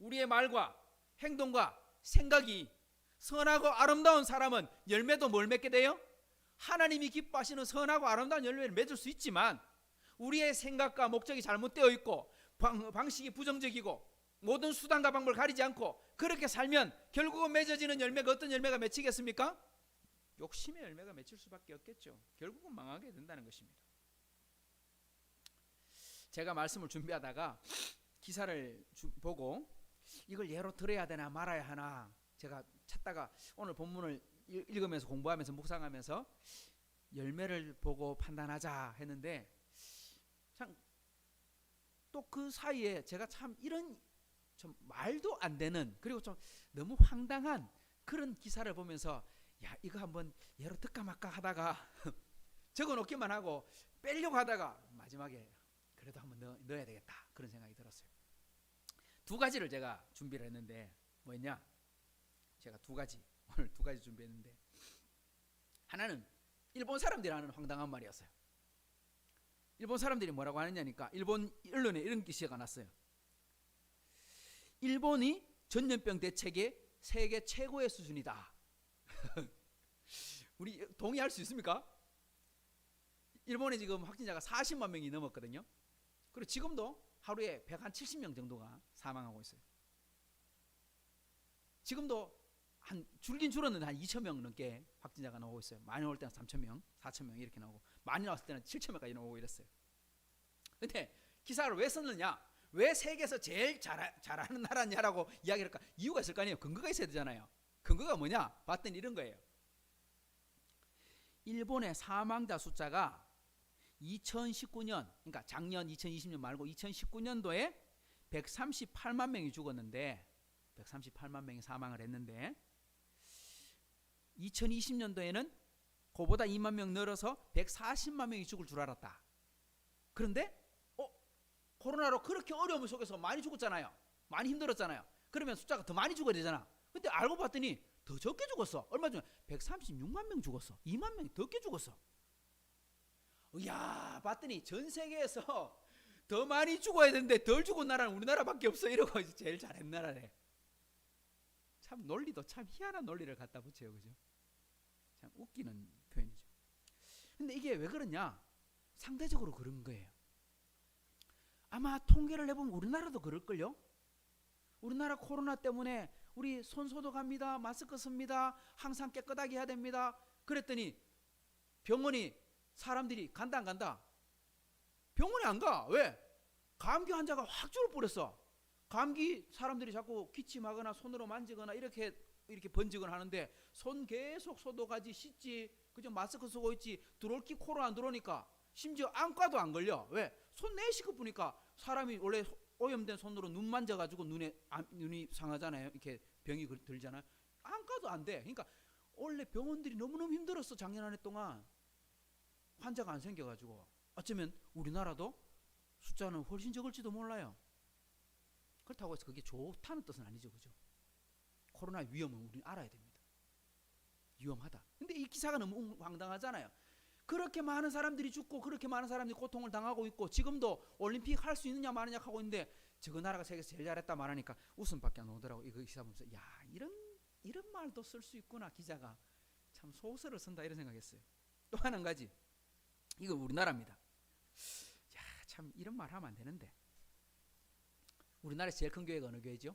우리의 말과 행동과 생각이 선하고 아름다운 사람은 열매도 뭘 맺게 돼요? 하나님이 기뻐하시는 선하고 아름다운 열매를 맺을 수 있지만 우리의 생각과 목적이 잘못되어 있고 방식이 부정적이고 모든 수단과 방법을 가리지 않고 그렇게 살면 결국은 맺어지는 열매가 어떤 열매가 맺히겠습니까? 욕심의 열매가 맺힐 수밖에 없겠죠. 결국은 망하게 된다는 것입니다. 제가 말씀을 준비하다가 기사를 보고 이걸 예로 들어야 되나 말아야 하나 제가 찾다가 오늘 본문을 읽으면서 공부하면서 묵상하면서 열매를 보고 판단하자 했는데 참 또 그 사이에 제가 참 이런 좀 말도 안 되는 그리고 좀 너무 황당한 그런 기사를 보면서 야 이거 한번 예로 듣까 말까 하다가 적어놓기만 하고 빼려고 하다가 마지막에 그래도 한번 넣어야 되겠다 그런 생각이 들었어요. 두 가지를 제가 준비를 했는데 뭐였냐? 제가 오늘 두 가지 준비했는데 하나는 일본 사람들이 하는 황당한 말이었어요. 일본 사람들이 뭐라고 하느냐니까 일본 언론에 이런 기사가 났어요. 일본이 전염병 대책의 세계 최고의 수준이다. 우리 동의할 수 있습니까? 일본에 지금 확진자가 40만 명이 넘었거든요. 그리고 지금도 하루에 170명 정도가 사망하고 있어요. 지금도 한 줄긴 줄었는데 한 2,000명 넘게 확진자가 나오고 있어요. 많이 올 때는 3,000명, 4,000명 이렇게 나오고 많이 나왔을 때는 7,000명까지 나오고 이랬어요. 근데 기사를 왜 썼느냐? 왜 세계에서 제일 잘하는 나라냐라고 이야기를 할까? 이유가 있을 거 아니에요. 근거가 있어야 되잖아요. 근거가 뭐냐? 봤더니 이런 거예요. 일본의 사망자 숫자가 2019년, 그러니까 작년 2020년 말고 2019년도에 138만 명이 죽었는데 138만 명이 사망을 했는데 2020년도에는 그보다 2만 명 늘어서 140만 명이 죽을 줄 알았다. 그런데 코로나로 그렇게 어려움 속에서 많이 죽었잖아요. 많이 힘들었잖아요. 그러면 숫자가 더 많이 죽어야 되잖아. 근데 알고 봤더니 더 적게 죽었어. 얼마 전에 136만 명 죽었어. 2만 명이 더 적게 죽었어. 이야, 봤더니 전 세계에서 더 많이 죽어야 되는데 덜 죽은 나라는 우리나라밖에 없어. 이러고 제일 잘한 나라래. 참 논리도 참 희한한 논리를 갖다 붙여요. 그죠? 참 웃기는 표현이죠. 근데 이게 왜 그러냐? 상대적으로 그런 거예요. 아마 통계를 내보면 우리나라도 그럴걸요? 우리나라 코로나 때문에 우리 손 소독합니다. 마스크 씁니다. 항상 깨끗하게 해야 됩니다. 그랬더니 병원이 사람들이 간다 안 간다? 병원에 안 가. 왜? 감기 환자가 확 줄어버렸어. 감기 사람들이 자꾸 기침하거나 손으로 만지거나 이렇게 번지거나 하는데 손 계속 소독하지 씻지 그저 마스크 쓰고 있지 들어올 기 코로 안 들어오니까 심지어 안과도 안 걸려. 왜? 손 내시고보니까 사람이 원래 오염된 손으로 눈 만져가지고 눈이 상하잖아요. 이렇게 병이 들잖아요. 안과도 안 돼. 그러니까 원래 병원들이 너무너무 힘들었어. 작년 한 해 동안 환자가 안 생겨가지고 어쩌면 우리나라도 숫자는 훨씬 적을지도 몰라요. 그렇다고 해서 그게 좋다는 뜻은 아니죠. 그죠? 코로나 위험은 우리는 알아야 됩니다. 위험하다. 근데 이 기사가 너무 황당하잖아요. 그렇게 많은 사람들이 죽고 그렇게 많은 사람들이 고통을 당하고 있고 지금도 올림픽 할 수 있느냐 마느냐 하고 있는데 저거 나라가 세계에서 제일 잘했다 말하니까 웃음밖에 안 오더라고. 이거 기사 보면서 야 이런 말도 쓸 수 있구나. 기자가 참 소설을 쓴다 이런 생각했어요. 또 한 가지 이거 우리나라입니다. 야 참 이런 말 하면 안 되는데 우리나라에서 제일 큰 교회가 어느 교회죠?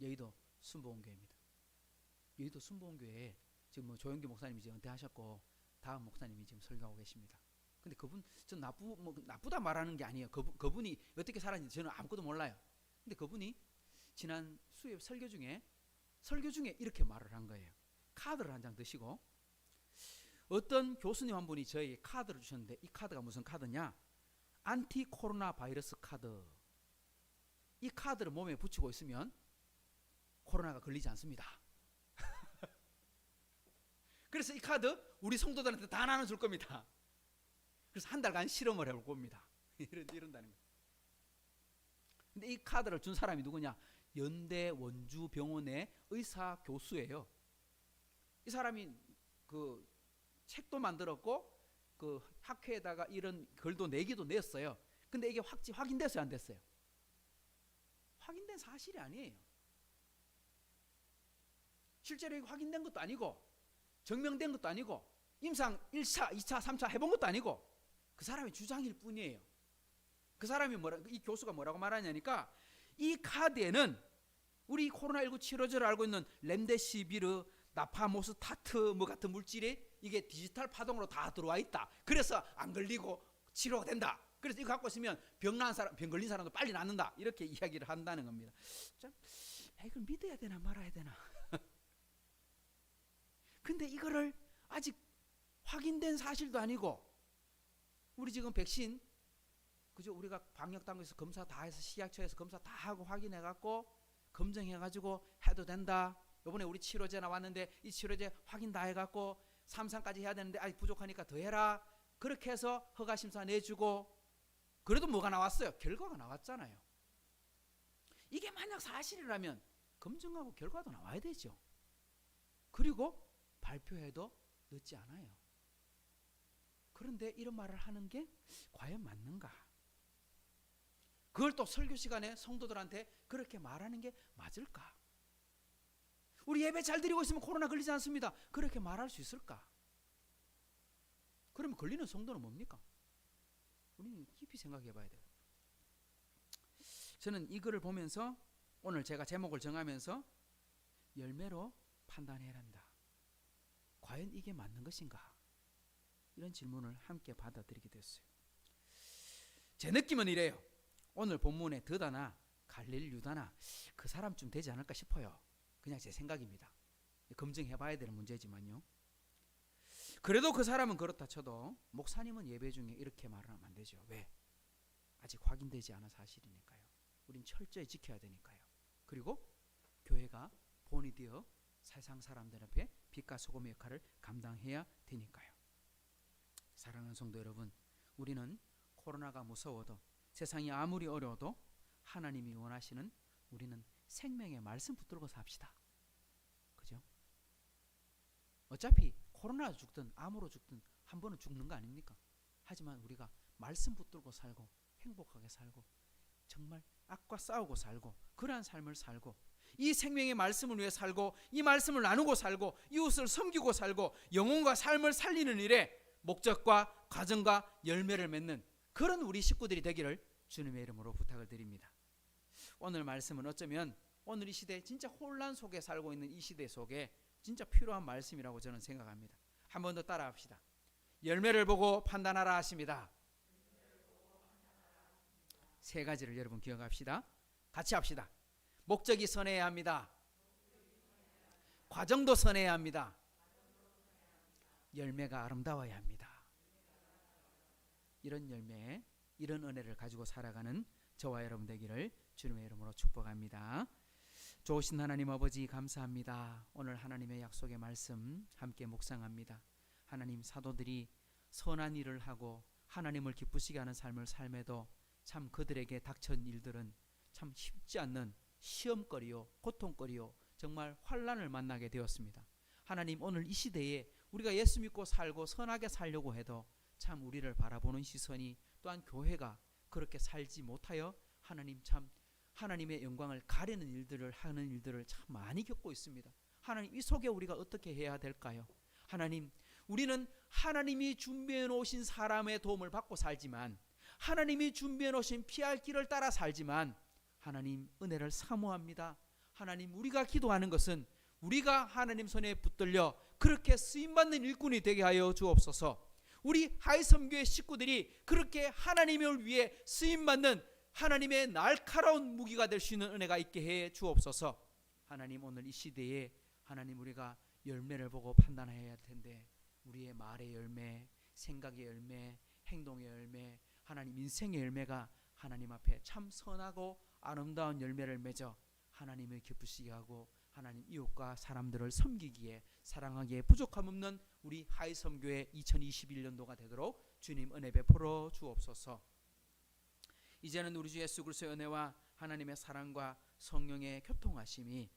여의도 순복음교회입니다. 여의도 순복음교회에 지금 뭐 조영규 목사님이 이제 은퇴하셨고 다음 목사님이 지금 설교하고 계십니다. 근데 그분 전 나쁘다 말하는 게 아니에요. 그분이 어떻게 살았는지 저는 아무것도 몰라요. 근데 그분이 지난 수요일 설교 중에 이렇게 말을 한 거예요. 카드를 한 장 드시고 어떤 교수님 한 분이 저에게 카드를 주셨는데 이 카드가 무슨 카드냐? 안티 코로나 바이러스 카드. 이 카드를 몸에 붙이고 있으면 코로나가 걸리지 않습니다. 그래서 이 카드 우리 성도들한테 다 나눠줄 겁니다. 그래서 한 달간 실험을 해볼 겁니다. 이런다는 거예요. 근데 이 카드를 준 사람이 누구냐? 연대 원주병원의 의사 교수예요. 이 사람이 그 책도 만들었고 그 학회에다가 이런 글도 내기도 냈어요. 근데 이게 확인됐어요, 안 됐어요? 확인된 사실이 아니에요. 실제로 이게 확인된 것도 아니고 증명된 것도 아니고 임상 1차, 2차, 3차 해본 것도 아니고 그 사람의 주장일 뿐이에요. 그 사람이 이 교수가 뭐라고 말하냐니까 이 카드에는 우리 코로나19 치료제를 알고 있는 렘데시비르, 나파모스타트 뭐 같은 물질이 이게 디지털 파동으로 다 들어와 있다. 그래서 안 걸리고 치료가 된다. 그래서 이거 갖고 있으면 병 걸린 사람도 빨리 낫는다. 이렇게 이야기를 한다는 겁니다. 참, 이걸 믿어야 되나 말아야 되나. 근데 이거를 아직 확인된 사실도 아니고, 우리 지금 백신 그죠? 우리가 방역당국에서 검사 다 해서 식약처에서 검사 다 하고 확인해 갖고 검증해 가지고 해도 된다. 이번에 우리 치료제 나왔는데 이 치료제 확인 다 해 갖고 3상까지 해야 되는데 아직 부족하니까 더 해라. 그렇게 해서 허가 심사 내주고, 그래도 뭐가 나왔어요? 결과가 나왔잖아요. 이게 만약 사실이라면 검증하고 결과도 나와야 되죠. 그리고 발표해도 늦지 않아요. 그런데 이런 말을 하는 게 과연 맞는가? 그걸 또 설교 시간에 성도들한테 그렇게 말하는 게 맞을까? 우리 예배 잘 드리고 있으면 코로나 걸리지 않습니다. 그렇게 말할 수 있을까? 그러면 걸리는 성도는 뭡니까? 우리는 깊이 생각해 봐야 돼요. 저는 이거를 보면서 오늘 제가 제목을 정하면서 열매로 판단해야 한다. 과연 이게 맞는 것인가? 이런 질문을 함께 받아들이게 됐어요. 제 느낌은 이래요. 오늘 본문에 더다나 갈릴 유다나 그 사람쯤 되지 않을까 싶어요. 그냥 제 생각입니다. 검증해 봐야 되는 문제지만요. 그래도 그 사람은 그렇다 쳐도 목사님은 예배 중에 이렇게 말을 하면 안 되죠. 왜? 아직 확인되지 않은 사실이니까요. 우린 철저히 지켜야 되니까요. 그리고 교회가 본이 되어 세상 사람들 앞에 빛과 소금의 역할을 감당해야 되니까요. 사랑하는 성도 여러분, 우리는 코로나가 무서워도 세상이 아무리 어려워도 하나님이 원하시는 우리는 생명의 말씀 붙들고 삽시다. 그죠? 어차피 코로나 죽든 암으로 죽든 한 번은 죽는 거 아닙니까? 하지만 우리가 말씀 붙들고 살고 행복하게 살고 정말 악과 싸우고 살고 그러한 삶을 살고 이 생명의 말씀을 위해 살고 이 말씀을 나누고 살고 이웃을 섬기고 살고 영혼과 삶을 살리는 일에 목적과 과정과 열매를 맺는 그런 우리 식구들이 되기를 주님의 이름으로 부탁을 드립니다. 오늘 말씀은 어쩌면 오늘 이 시대 진짜 혼란 속에 살고 있는 이 시대 속에 진짜 필요한 말씀이라고 저는 생각합니다. 한 번 더 따라합시다. 열매를 보고 판단하라 하십니다. 세 가지를 여러분 기억합시다. 같이 합시다. 목적이 선해야 합니다. 과정도 선해야 합니다. 열매가 아름다워야 합니다. 이런 열매, 이런 은혜를 가지고 살아가는 저와 여러분 되기를 주님의 이름으로 축복합니다. 좋으신 하나님 아버지 감사합니다. 오늘 하나님의 약속의 말씀 함께 묵상합니다. 하나님, 사도들이 선한 일을 하고 하나님을 기쁘시게 하는 삶을 삶에도 참 그들에게 닥친 일들은 참 쉽지 않는 시험거리요 고통거리요 정말 환난을 만나게 되었습니다. 하나님, 오늘 이 시대에 우리가 예수 믿고 살고 선하게 살려고 해도 참 우리를 바라보는 시선이 또한 교회가 그렇게 살지 못하여 하나님 참 하나님의 영광을 가리는 일들을 하는 일들을 참 많이 겪고 있습니다. 하나님, 이 속에 우리가 어떻게 해야 될까요? 하나님, 우리는 하나님이 준비해 놓으신 사람의 도움을 받고 살지만 하나님이 준비해 놓으신 피할 길을 따라 살지만 하나님 은혜를 사모합니다. 하나님, 우리가 기도하는 것은 우리가 하나님 손에 붙들려 그렇게 쓰임받는 일꾼이 되게 하여 주옵소서. 우리 하이섬교회 식구들이 그렇게 하나님을 위해 쓰임받는 하나님의 날카로운 무기가 될 수 있는 은혜가 있게 해 주옵소서. 하나님, 오늘 이 시대에 하나님 우리가 열매를 보고 판단해야 할 텐데 우리의 말의 열매, 생각의 열매, 행동의 열매, 하나님 인생의 열매가 하나님 앞에 참 선하고 아름다운 열매를 맺어 하나님을 기쁘시게 하고 하나님 이웃과 사람들을 섬기기에 사랑하기에 부족함 없는 우리 하이섬교회 2021년도가 되도록 주님 은혜 베풀어 주옵소서. 이제는 우리 주 예수 그리스도의 은혜와 하나님의 사랑과 성령의 교통하심이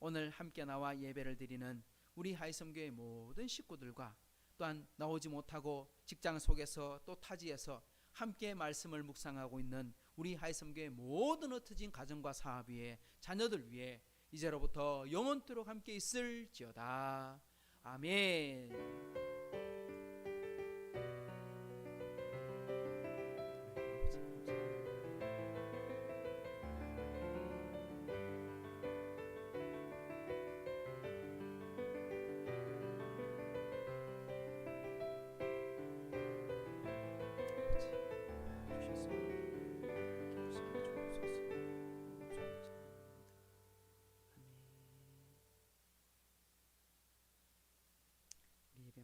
오늘 함께 나와 예배를 드리는 우리 하이섬교회 모든 식구들과 또한 나오지 못하고 직장 속에서 또 타지에서 함께 말씀을 묵상하고 있는 우리 하이섬교회 모든 흩어진 가정과 사업 위에 자녀들 위에 이제로부터 영원토록 함께 있을지어다. 아멘.